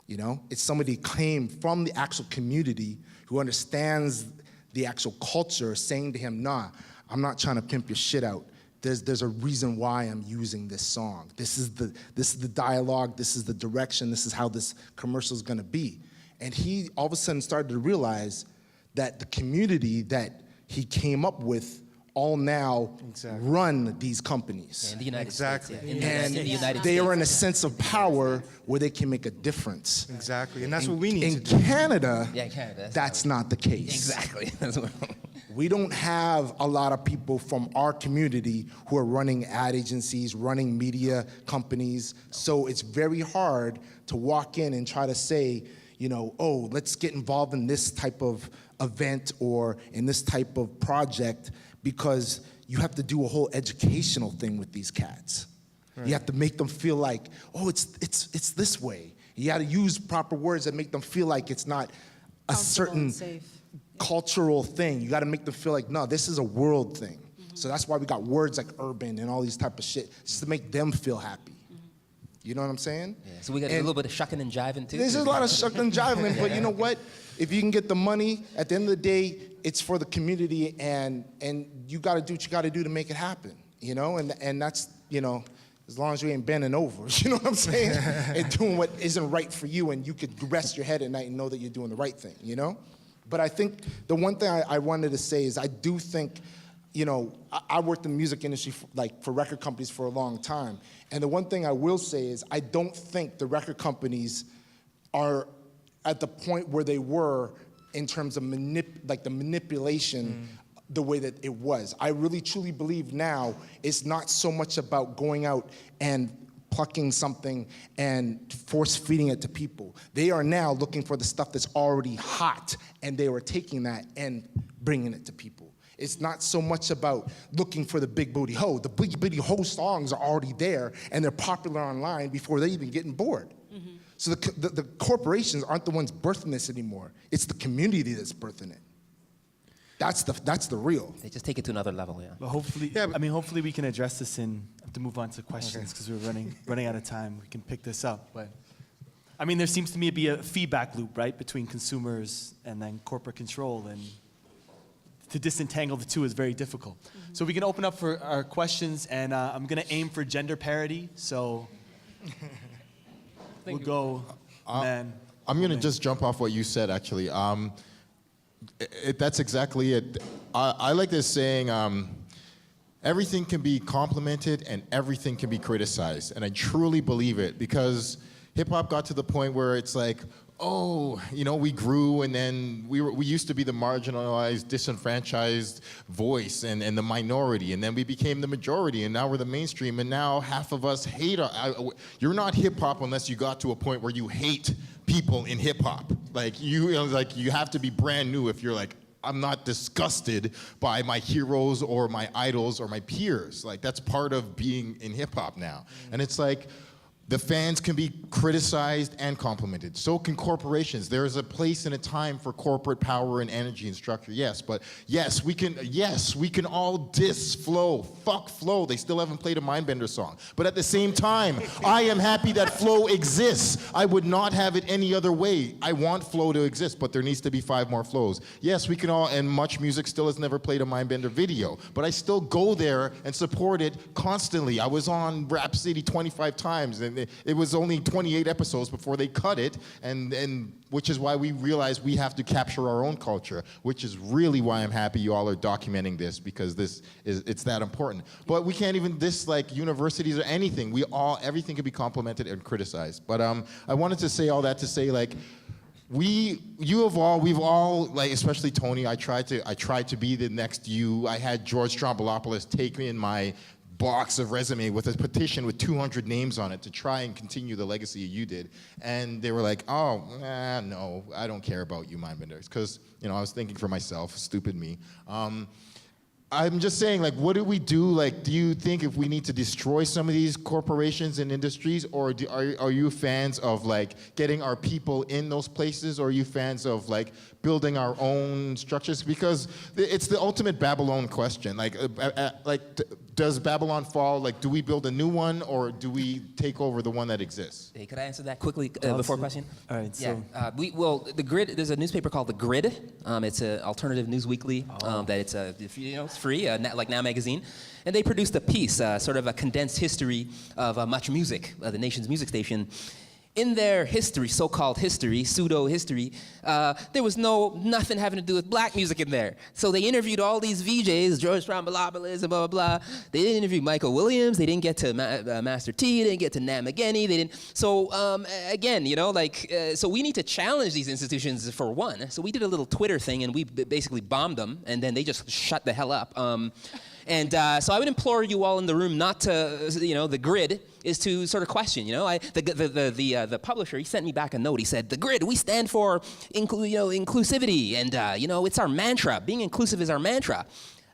[SPEAKER 8] You know, it's somebody came from the actual community who understands the actual culture, saying to him, nah, I'm not trying to pimp your shit out. There's a reason why I'm using this song. This is the dialogue, this is the direction, this is how this commercial is gonna be. And he all of a sudden started to realize that the community that he came up with all now run these companies.
[SPEAKER 4] In the United
[SPEAKER 3] States,
[SPEAKER 4] States.
[SPEAKER 8] And they are in a sense of power where they can make a difference.
[SPEAKER 3] Exactly, and that's what we need
[SPEAKER 8] in
[SPEAKER 3] to do.
[SPEAKER 8] Canada,
[SPEAKER 4] Canada,
[SPEAKER 8] that's not the case.
[SPEAKER 4] Exactly.
[SPEAKER 8] We don't have a lot of people from our community who are running ad agencies, running media companies, so it's very hard to walk in and try to say, you know, oh, let's get involved in this type of event or in this type of project, because you have to do a whole educational thing with these cats. Right. You have to make them feel like, oh, it's this way. You got to use proper words that make them feel like it's not a certain cultural thing. You got to make them feel like, no, this is a world thing. Mm-hmm. So that's why we got words like urban and all these type of shit, just to make them feel happy. You know what I'm saying?
[SPEAKER 4] Yeah, so we got a little bit of shucking and jiving too.
[SPEAKER 8] There's a lot of shucking and jiving, but you know what? If you can get the money, at the end of the day, it's for the community, and you got to do what you got to do to make it happen. You know, and that's, you know, as long as you ain't bending over, you know what I'm saying? And doing what isn't right for you, and you could rest your head at night and know that you're doing the right thing. You know, but I think the one thing I wanted to say is I do think, you know, I worked in the music industry for record companies for a long time. And the one thing I will say is I don't think the record companies are at the point where they were in terms of the manipulation the way that it was. I really truly believe now it's not so much about going out and plucking something and force feeding it to people. They are now looking for the stuff that's already hot, and they are taking that and bringing it to people. It's not so much about looking for the big booty hoe. The big booty hoe songs are already there, and they're popular online before they even get board. Mm-hmm. So the corporations aren't the ones birthing this anymore. It's the community that's birthing it. That's the real.
[SPEAKER 4] They just take it to another level, yeah.
[SPEAKER 2] But hopefully, hopefully we can address this I have to move on to questions because we're running out of time. We can pick this up, but I mean, there seems to me to be a feedback loop, right, between consumers and then corporate control, and to disentangle the two is very difficult. Mm-hmm. So we can open up for our questions, and I'm going to aim for gender parity. So we'll go man.
[SPEAKER 9] I'm going to just jump off what you said, actually. That's exactly it. I like this saying, everything can be complimented and everything can be criticized. And I truly believe it, because hip-hop got to the point where it's like, oh, you know, we grew, and then we used to be the marginalized, disenfranchised voice and the minority, and then we became the majority, and now we're the mainstream, and now half of us hate. You're not hip-hop unless you got to a point where you hate people in hip-hop. Like you have to be brand new if you're like, I'm not disgusted by my heroes or my idols or my peers. Like, that's part of being in hip-hop now. And it's like, The fans can be criticized and complimented. So can corporations. There is a place and a time for corporate power and energy and structure, yes. But yes, we can all diss Flow. Fuck Flow. They still haven't played a Mindbender song. But at the same time, I am happy that Flow exists. I would not have it any other way. I want Flow to exist, but there needs to be 5 more Flows. Yes, we can all, and Much Music still has never played a Mindbender video, but I still go there and support it constantly. I was on Rap City 25 times, and it was only 28 episodes before they cut it, and which is why we realized we have to capture our own culture, which is really why I'm happy you all are documenting this, because it's that important. But we can't even diss like universities or anything. Everything can be complimented and criticized. But I wanted to say all that to say, like, we've all, like, especially Tony, I tried to be the next you. I had George Strombolopoulos take me in my box of resume with a petition with 200 names on it to try and continue the legacy you did. And they were like, oh, no, I don't care about you, Mindbenders. Because, I was thinking for myself, stupid me. I'm just saying, like, what do we do? Like, do you think if we need to destroy some of these corporations and industries, or are you fans of, like, getting our people in those places, or are you fans of, like, building our own structures? Because it's the ultimate Babylon question. Like, does Babylon fall? Like, do we build a new one, or do we take over the one that exists?
[SPEAKER 4] Hey, could I answer that quickly before question?
[SPEAKER 2] All right.
[SPEAKER 4] Yeah.
[SPEAKER 2] So
[SPEAKER 4] The Grid. There's a newspaper called The Grid. It's an alternative news weekly. It's free, like Now Magazine, and they produced a piece, sort of a condensed history of Much Music, the nation's music station. In their history, so-called history, pseudo-history, there was nothing having to do with black music in there. So they interviewed all these VJs, George Strombolopoulos, and blah, blah, blah. They didn't interview Michael Williams. They didn't get to Master T. They didn't get to Nat McGinney. They didn't. So again, so we need to challenge these institutions for one. So we did a little Twitter thing, and we basically bombed them, and then they just shut the hell up. So I would implore you all in the room not to, The Grid is to sort of question, the publisher, he sent me back a note. He said, The Grid, we stand for inclusivity, and it's our mantra. Being inclusive is our mantra.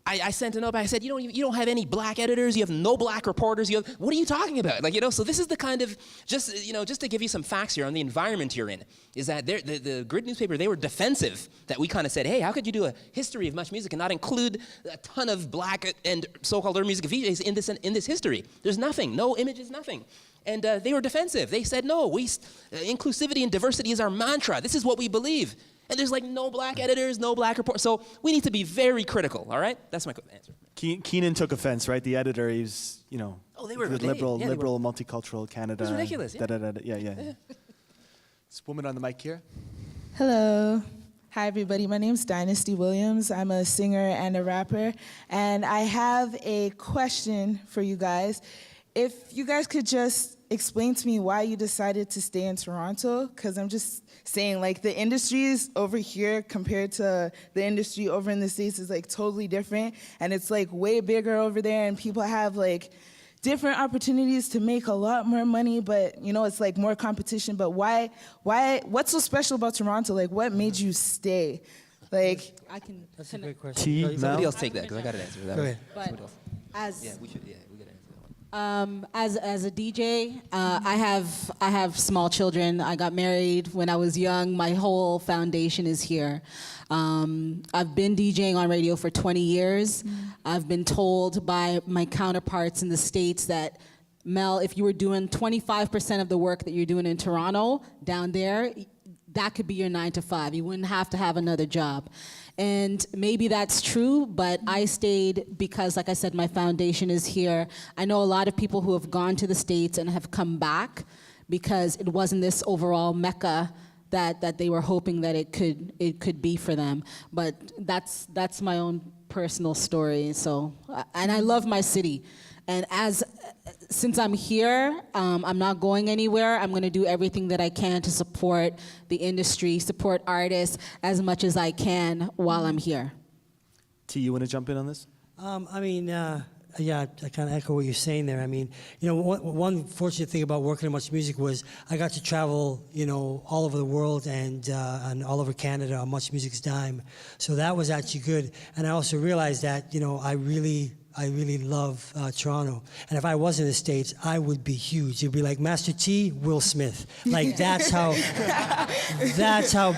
[SPEAKER 4] I sent a note back. I said, you don't have any black editors. You have no black reporters. What are you talking about? So this is the kind of, just to give you some facts here on the environment you're in, is that the Grid newspaper, they were defensive that we kind of said, hey, how could you do a history of Much Music and not include a ton of black and so-called urban music VJs in this history? There's nothing, no images, nothing. And they were defensive. They said, no, inclusivity and diversity is our mantra. This is what we believe. And there's like no black editors, no black reporters. So we need to be very critical, all right? That's my answer.
[SPEAKER 2] Keenan took offense, right? The editor, he's,
[SPEAKER 4] they were
[SPEAKER 2] liberal, multicultural Canada.
[SPEAKER 4] It was ridiculous, yeah.
[SPEAKER 2] Yeah. This woman on the mic here.
[SPEAKER 10] Hello. Hi, everybody. My name's Dynasty Williams. I'm a singer and a rapper. And I have a question for you guys. If you guys could just explain to me why you decided to stay in Toronto, because I'm just saying, like, the industries over here compared to the industry over in the States is, like, totally different, and it's, like, way bigger over there, and people have, like, different opportunities to make a lot more money, but, it's, like, more competition. But why, what's so special about Toronto? Like, what made you stay? Like,
[SPEAKER 7] That's a great question.
[SPEAKER 4] Somebody else take that, because I got an answer to that.
[SPEAKER 7] Go ahead.
[SPEAKER 4] Somebody else. We got to answer that one.
[SPEAKER 5] As a DJ, I have small children. I got married when I was young. My whole foundation is here. I've been DJing on radio for 20 years. I've been told by my counterparts in the States that, Mel, if you were doing 25% of the work that you're doing in Toronto, down there, that could be your 9 to 5. You wouldn't have to have another job. And maybe that's true, but I stayed because, like I said, my foundation is here. I know a lot of people who have gone to the States and have come back because it wasn't this overall mecca that they were hoping that it could be for them. But that's my own personal story. So, and I love my city. And since I'm here, I'm not going anywhere. I'm going to do everything that I can to support the industry, support artists as much as I can while I'm here.
[SPEAKER 2] T, you want to jump in on this?
[SPEAKER 7] Yeah, I kind of echo what you're saying there. I mean, one fortunate thing about working in Much Music was I got to travel, all over the world and all over Canada on Much Music's dime. So that was actually good. And I also realized that, I really really love Toronto. And if I was in the States, I would be huge. It'd be like Master T, Will Smith. Like that's how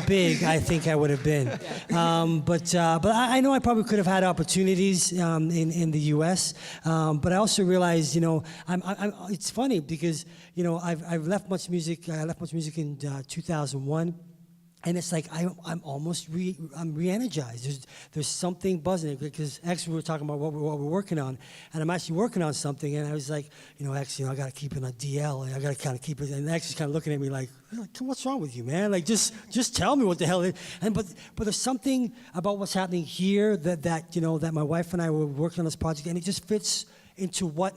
[SPEAKER 7] big I think I would have been. But I know I probably could have had opportunities in the U.S. But I also realized, it's funny because I've left much music. I left much music in 2001. And it's like I'm almost re-energized. There's something buzzing because actually we were talking about what we're working on, and I'm actually working on something. And I was like, actually, I got to keep it on DL, and I got to kind of keep it. And X is kind of looking at me like, what's wrong with you, man? Like just tell me what the hell it is. And but there's something about what's happening here that my wife and I were working on this project, and it just fits into what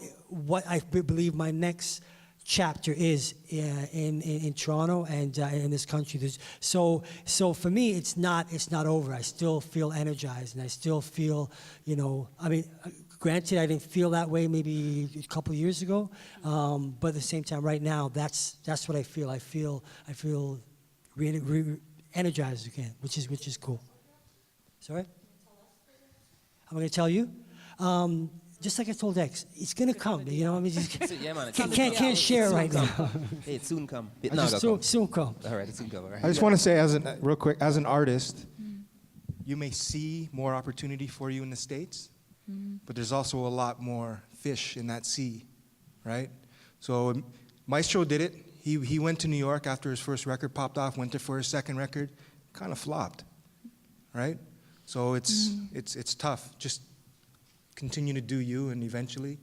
[SPEAKER 7] I believe my next chapter is in Toronto and in this country. So for me, it's not over. I still feel energized, and I still feel, granted, I didn't feel that way maybe a couple of years ago, but at the same time, right now, that's what I feel. I feel energized again, which is cool. Sorry? I'm going to tell you. Just like I told X, it's gonna come. Can't share it right now.
[SPEAKER 4] Hey, it soon come.
[SPEAKER 7] Soon come.
[SPEAKER 4] All right, it soon come. All right.
[SPEAKER 3] I just want to say, real quick, as an artist, you may see more opportunity for you in the States, but there's also a lot more fish in that sea, right? So Maestro did it. He went to New York after his first record popped off, went there for his second record, kind of flopped, right? So it's tough. Just continue to do you, and eventually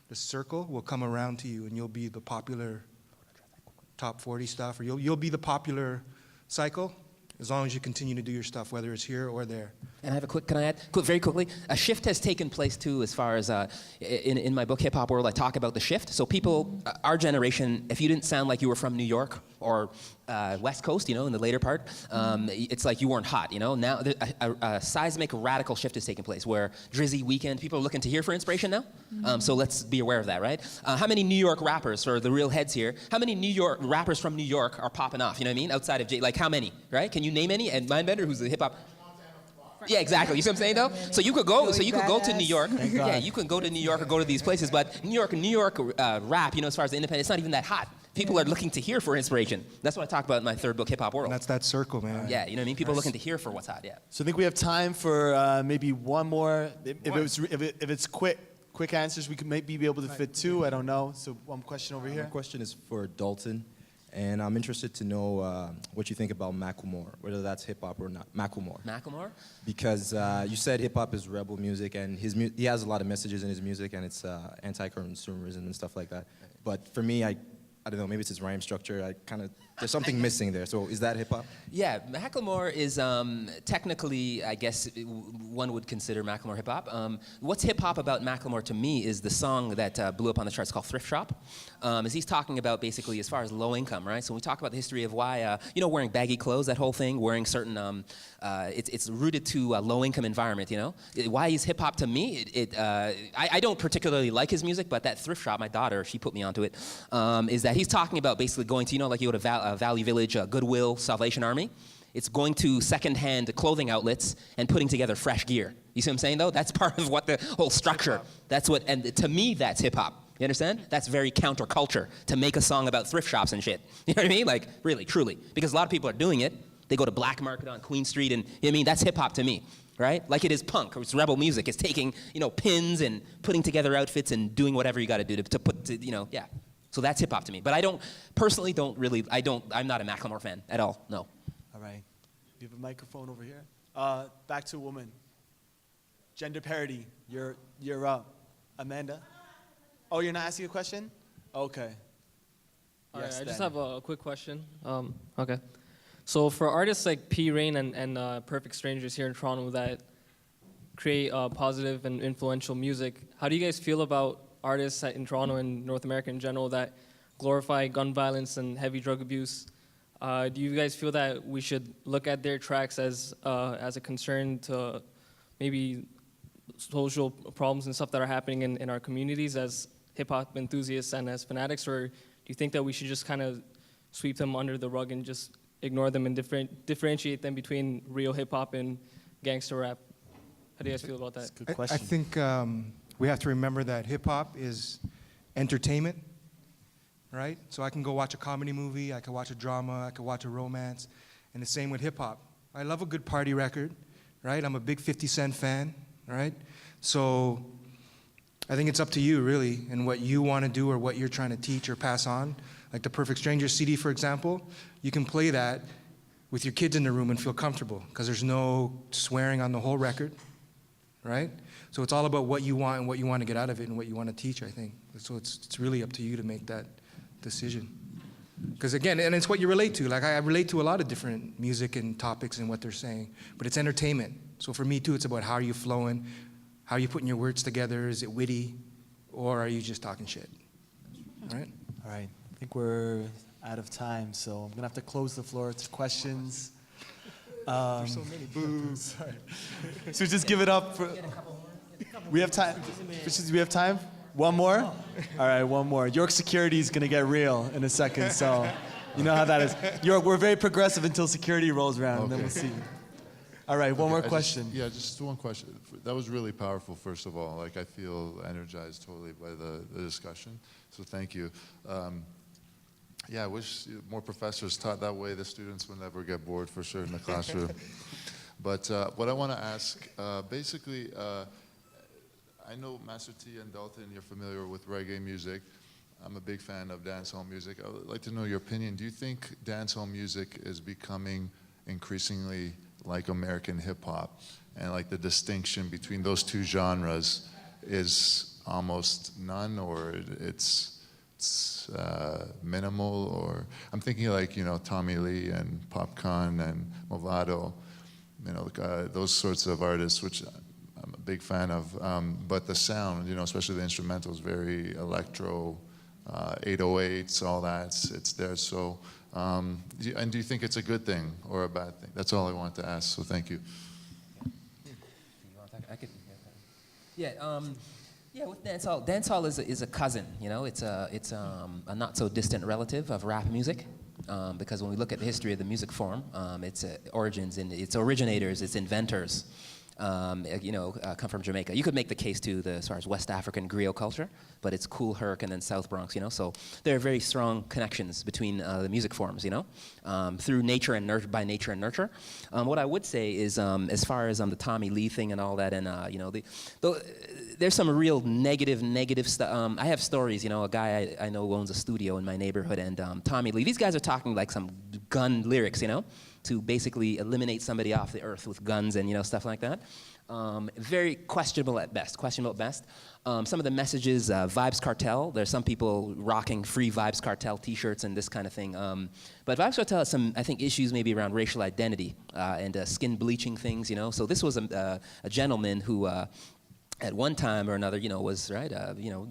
[SPEAKER 3] the circle will come around to you, and you'll be the popular top 40 stuff, or you'll be the popular cycle as long as you continue to do your stuff, whether it's here or there.
[SPEAKER 4] And I have can I add, very quickly, a shift has taken place too as far as, in my book, Hip Hop World, I talk about the shift. So people, our generation, if you didn't sound like you were from New York or West Coast, in the later part, it's like you weren't hot, Now a seismic radical shift has taken place where Drizzy, Weeknd, people are looking to hear for inspiration now. So let's be aware of that, right? How many New York rappers, or the real heads here, how many New York rappers from New York are popping off, you know what I mean? Outside of like how many, right? Can you name any? And Mindbender, who's a hip hop. Yeah, exactly. You see what I'm saying, though? So you could go to New York. Yeah, you can go to New York or go to these places, but New York rap, as far as the independent, it's not even that hot. People are looking to hear for inspiration. That's what I talk about in my third book, Hip Hop World.
[SPEAKER 3] And that's that circle, man.
[SPEAKER 4] Yeah, you know what I mean? People are looking to hear for what's hot. Yeah.
[SPEAKER 2] So I think we have time for maybe one more. If it's quick answers, we could maybe be able to fit two. I don't know. So one question over here.
[SPEAKER 11] My question is for Dalton. And I'm interested to know what you think about Macklemore, whether that's hip-hop or not.
[SPEAKER 4] Macklemore?
[SPEAKER 11] Because you said hip-hop is rebel music, and he has a lot of messages in his music, and it's anti-consumerism and stuff like that. But for me, I don't know, maybe it's his rhyme structure. There's something missing there. So is that hip-hop?
[SPEAKER 4] Yeah, Macklemore is technically, I guess, one would consider Macklemore hip-hop. What's hip-hop about Macklemore to me is the song that blew up on the charts called Thrift Shop. As he's talking about basically as far as low income, right? So when we talk about the history of why, wearing baggy clothes, that whole thing, wearing certain, it's rooted to a low-income environment, Why is hip-hop to me? I don't particularly like his music, but that Thrift Shop, my daughter, she put me onto it, is that he's talking about basically going to, like you go to Value Village, Goodwill, Salvation Army. It's going to secondhand clothing outlets and putting together fresh gear. You see what I'm saying, though? That's part of what the whole structure. That's what, and to me, that's hip-hop. You understand? That's very counterculture to make a song about thrift shops and shit. You know what I mean? Like, really, truly. Because a lot of people are doing it. They go to Black Market on Queen Street, and, you know what I mean? That's hip-hop to me, right? Like it is punk, or it's rebel music. It's taking, pins and putting together outfits and doing whatever you got to do to put, yeah. So that's hip-hop to me. But I'm not a Macklemore fan at all, no.
[SPEAKER 2] All right. You have a microphone over here. Back to a woman. Gender parity. You're up. Amanda? Oh, you're not asking a question? Okay.
[SPEAKER 12] All
[SPEAKER 2] yes,
[SPEAKER 12] right, I just
[SPEAKER 2] then.
[SPEAKER 12] have a quick question. Okay. So for artists like P. Rain and Perfect Strangers here in Toronto that create positive and influential music, how do you guys feel about artists in Toronto and North America in general that glorify gun violence and heavy drug abuse? Do you guys feel that we should look at their tracks as a concern to maybe social problems and stuff that are happening in our communities as hip-hop enthusiasts and as fanatics, or do you think that we should just kind of sweep them under the rug and just ignore them and differentiate them between real hip-hop and gangster rap? How do you guys feel about that?
[SPEAKER 2] That's a good question.
[SPEAKER 3] I think we have to remember that hip hop is entertainment, right? So I can go watch a comedy movie, I can watch a drama, I can watch a romance, and the same with hip hop. I love a good party record, right? I'm a big 50 Cent fan, right? So I think it's up to you, really, and what you want to do or what you're trying to teach or pass on. Like the Perfect Stranger CD, for example, you can play that with your kids in the room and feel comfortable because there's no swearing on the whole record, right? So it's all about what you want and what you want to get out of it and what you want to teach, I think. So it's really up to you to make that decision. Because again, and it's what you relate to. Like I relate to a lot of different music and topics and what they're saying, but it's entertainment. So for me too, it's about how are you flowing, how are you putting your words together, is it witty, or are you just talking shit, all right?
[SPEAKER 2] All right, I think we're out of time, so I'm gonna have to close the floor to questions.
[SPEAKER 3] There's so many. Boo.
[SPEAKER 2] Sorry. So just give it up for, we have time, we have time? One more? All right, one more. York security is gonna get real in a second, so you know how that is. York, we're very progressive until security rolls around, and then we'll see. All right, one more question.
[SPEAKER 13] Just one question. That was really powerful, first of all. Like, I feel energized totally by the discussion, so thank you. I wish more professors taught that way. The students would never get bored, for sure, in the classroom. But what I want to ask, basically, I know Master T and Dalton, you're familiar with reggae music. I'm a big fan of dancehall music. I would like to know your opinion. Do you think dancehall music is becoming increasingly like American hip hop, and like the distinction between those two genres is almost none, or it's minimal? Or I'm thinking like, you know, Tommy Lee and Popcorn and Movado, you know, those sorts of artists, which I'm a big fan of, but the sound, you know, especially the instrumentals, very electro, 808s, all that, it's there. So, do you think it's a good thing or a bad thing? That's all I wanted to ask, so thank you.
[SPEAKER 4] With dancehall is a cousin, you know, it's a not so distant relative of rap music, because when we look at the history of the music form, its origins and its originators, its inventors, come from Jamaica. You could make the case to as far as West African griot culture, but it's Cool Herc and then South Bronx, you know. So there are very strong connections between the music forms, you know, through nature and nurture, by nature and nurture. What I would say is, as far as the Tommy Lee thing and all that, and there's some real negative stuff. I have stories, you know, a guy I know owns a studio in my neighborhood, and Tommy Lee. These guys are talking like some gun lyrics, you know, to basically eliminate somebody off the earth with guns and, you know, stuff like that. Very questionable at best. Some of the messages, Vibes Cartel, there's some people rocking free Vibes Cartel t-shirts and this kind of thing. But Vibes Cartel has some, I think, issues maybe around racial identity and skin bleaching things, you know. So this was a gentleman who at one time or another, you know, was,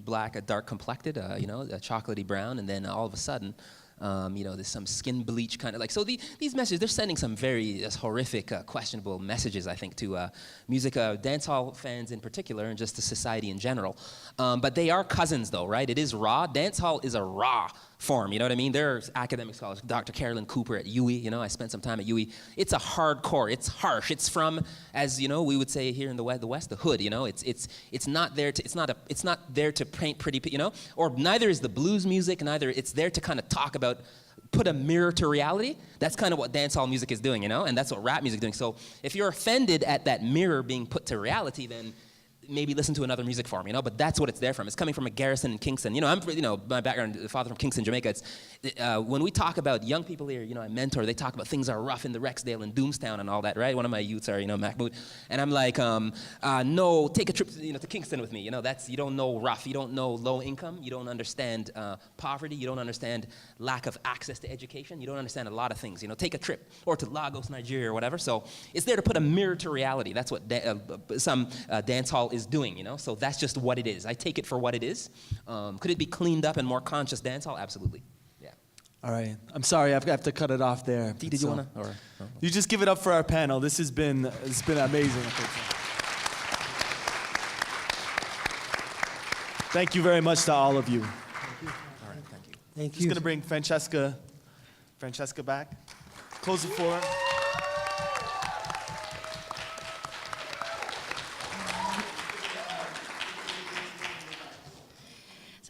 [SPEAKER 4] black, dark complected, chocolatey brown, and then all of a sudden, there's some skin bleach kind of like, so these messages, they're sending some very horrific, questionable messages, I think, to music, dancehall fans in particular, and just to society in general. But they are cousins though, right? It is raw. Dancehall is a raw form, you know what I mean? There's academic scholars, Dr. Carolyn Cooper at UE, you know, I spent some time at UE. It's a hardcore, it's harsh. It's from, as you know, we would say here in the West, the hood, you know? It's not there to, it's not there to paint pretty, you know? Or neither is the blues music, neither, it's there to kind of talk about, put a mirror to reality. That's kind of what dancehall music is doing, you know? And that's what rap music is doing. So if you're offended at that mirror being put to reality, then maybe listen to another music form, you know, but that's what it's there from. It's coming from a Garrison in Kingston. You know, my background, father from Kingston, Jamaica. It's, when we talk about young people here, you know, I mentor, they talk about things are rough in the Rexdale and Doomstown and all that, right? One of my youths are, you know, Mahmoud. And I'm like, no, take a trip, to Kingston with me. You know, you don't know rough, you don't know low income, you don't understand poverty, you don't understand lack of access to education, you don't understand a lot of things. You know, take a trip, or to Lagos, Nigeria, or whatever. So it's there to put a mirror to reality. That's what some dancehall is doing, you know? So that's just what it is. I take it for what it is. Could it be cleaned up and more conscious dancehall? Absolutely. Yeah.
[SPEAKER 2] All right. I'm sorry, I have to cut it off there.
[SPEAKER 4] Did you wanna? Or, no?
[SPEAKER 2] You just give it up for our panel. This has been amazing. Thank you very much to all of you.
[SPEAKER 4] All right, thank you.
[SPEAKER 7] Thank you.
[SPEAKER 2] Just gonna bring Francesca back. Close the floor.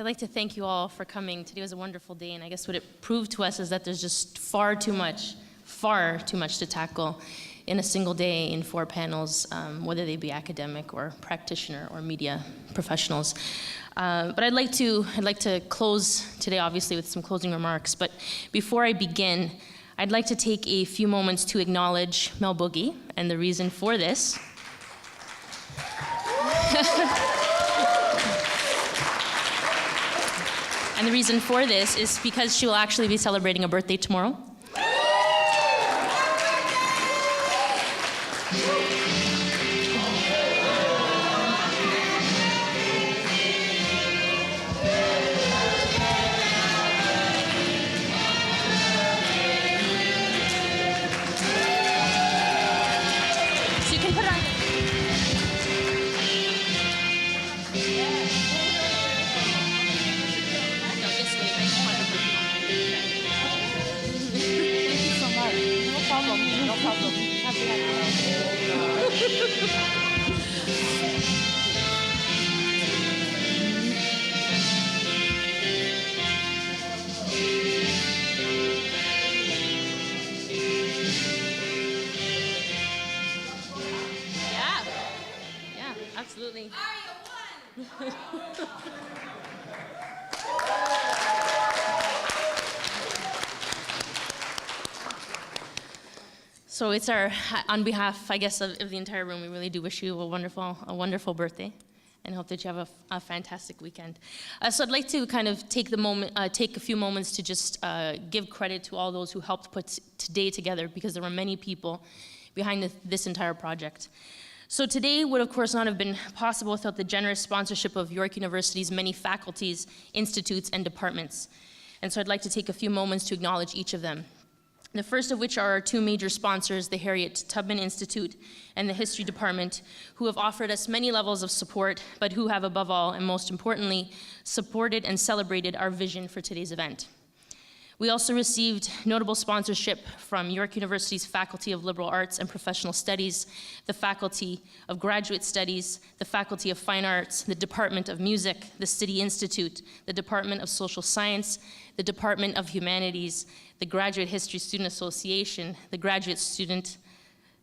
[SPEAKER 14] So I'd like to thank you all for coming. Today was a wonderful day, and I guess what it proved to us is that there's just far too much to tackle in a single day in 4 panels, whether they be academic or practitioner or media professionals. But I'd like to close today, obviously, with some closing remarks. But before I begin, I'd like to take a few moments to acknowledge Mel Boogie, and the reason for this. And the reason for this is because she will actually be celebrating a birthday tomorrow. Absolutely. So it's on behalf, I guess, of the entire room, we really do wish you a wonderful birthday, and hope that you have a fantastic weekend. So I'd like to kind of take a few moments to just give credit to all those who helped put today together, because there were many people behind this entire project. So today would, of course, not have been possible without the generous sponsorship of York University's many faculties, institutes, and departments. And so I'd like to take a few moments to acknowledge each of them. The first of which are our 2 major sponsors, the Harriet Tubman Institute and the History Department, who have offered us many levels of support, but who have, above all, and most importantly, supported and celebrated our vision for today's event. We also received notable sponsorship from York University's Faculty of Liberal Arts and Professional Studies, the Faculty of Graduate Studies, the Faculty of Fine Arts, the Department of Music, the City Institute, the Department of Social Science, the Department of Humanities, the Graduate History Student Association, the Graduate Student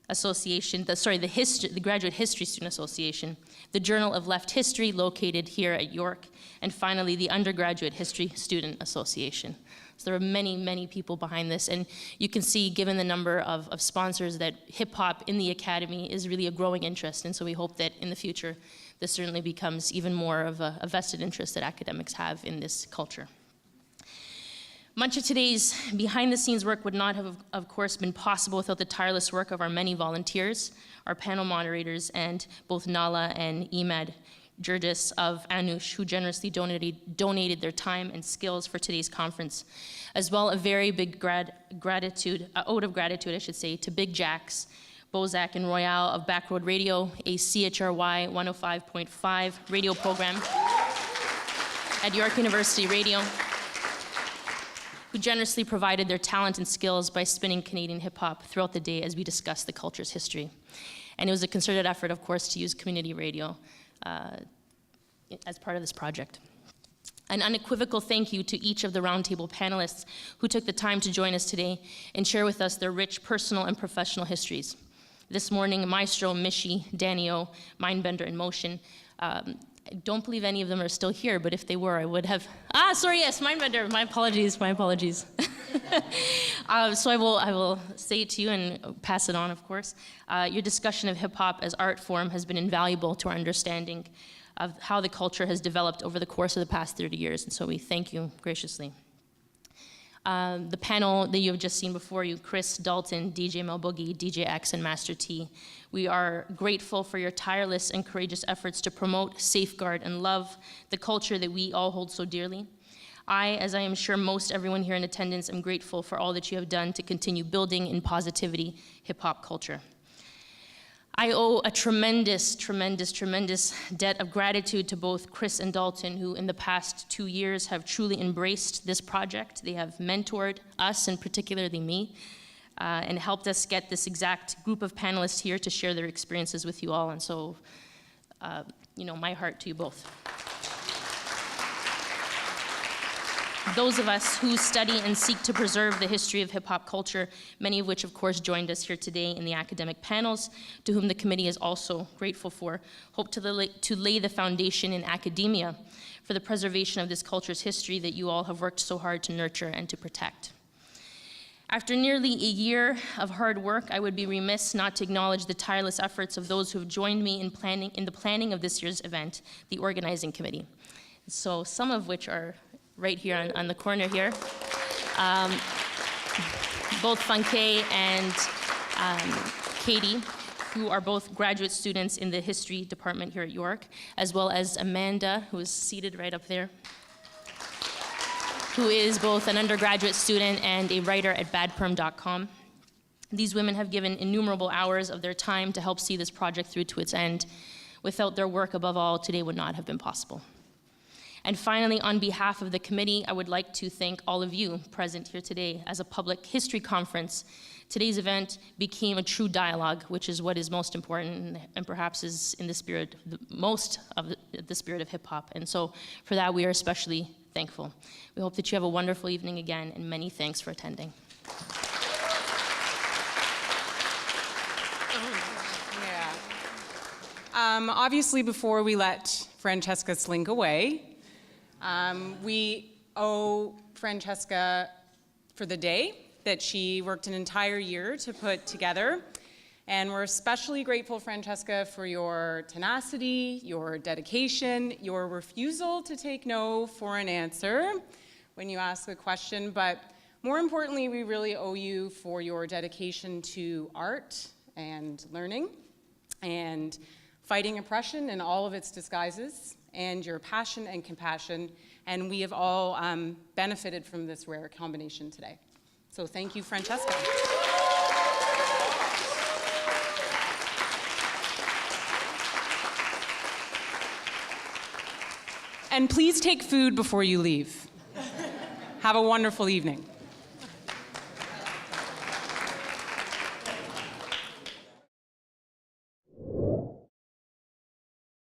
[SPEAKER 14] Association, the Graduate History Student Association, the Journal of Left History located here at York, and finally the Undergraduate History Student Association. So there are many, many people behind this, and you can see, given the number of sponsors, that hip-hop in the academy is really a growing interest, and so we hope that in the future this certainly becomes even more of a vested interest that academics have in this culture. Much of today's behind-the-scenes work would not have, of course, been possible without the tireless work of our many volunteers, our panel moderators, and both Nala and Imad Jurgis of Anush, who generously donated their time and skills for today's conference, as well a very big ode of gratitude, I should say, to Big Jacks, Bozak and Royale of Backroad Radio, a CHRY 105.5 radio program at York University Radio, who generously provided their talent and skills by spinning Canadian hip-hop throughout the day as we discussed the culture's history. And it was a concerted effort, of course, to use community radio as part of this project. An unequivocal thank you to each of the Roundtable panelists who took the time to join us today and share with us their rich personal and professional histories. This morning, Maestro, Mishi, Danny-O, Mindbender, and Motion. I don't believe any of them are still here, but if they were, I would have. Yes, Mindbender. My apologies. So I will say it to you and pass it on, of course. Your discussion of hip hop as art form has been invaluable to our understanding of how the culture has developed over the course of the past 30 years, and so we thank you graciously. The panel that you have just seen before you, Chris, Dalton, DJ Mel Boogie, DJ X, and Master T. We are grateful for your tireless and courageous efforts to promote, safeguard, and love the culture that we all hold so dearly. I, as I am sure most everyone here in attendance, am grateful for all that you have done to continue building in positivity hip-hop culture. I owe a tremendous debt of gratitude to both Chris and Dalton, who in the past 2 years have truly embraced this project. They have mentored us, and particularly me, and helped us get this exact group of panelists here to share their experiences with you all. And so, my heart to you both. those of us who study and seek to preserve the history of hip-hop culture, many of which, of course, joined us here today in the academic panels, to whom the committee is also grateful for, hope to lay the foundation in academia for the preservation of this culture's history that you all have worked so hard to nurture and to protect. After nearly a year of hard work, I would be remiss not to acknowledge the tireless efforts of those who have joined me in the planning of this year's event, the organizing committee. So some of which are right here on the corner here. Both Funke and Katie, who are both graduate students in the history department here at York, as well as Amanda, who is seated right up there, who is both an undergraduate student and a writer at badperm.com. These women have given innumerable hours of their time to help see this project through to its end. Without their work, above all, today would not have been possible. And finally, on behalf of the committee, I would like to thank all of you present here today. As a public history conference, today's event became a true dialogue, which is what is most important and perhaps is in the spirit, most of the spirit of hip hop. And so for that, we are especially thankful. We hope that you have a wonderful evening again, and many thanks for attending.
[SPEAKER 1] Obviously, before we let Francesca slink away, we owe Francesca for the day that she worked an entire year to put together. And we're especially grateful, Francesca, for your tenacity, your dedication, your refusal to take no for an answer when you ask the question. But more importantly, we really owe you for your dedication to art and learning and fighting oppression in all of its disguises, and your passion and compassion. And we have all benefited from this rare combination today. So thank you, Francesca. And please take food before you leave. Have a wonderful evening.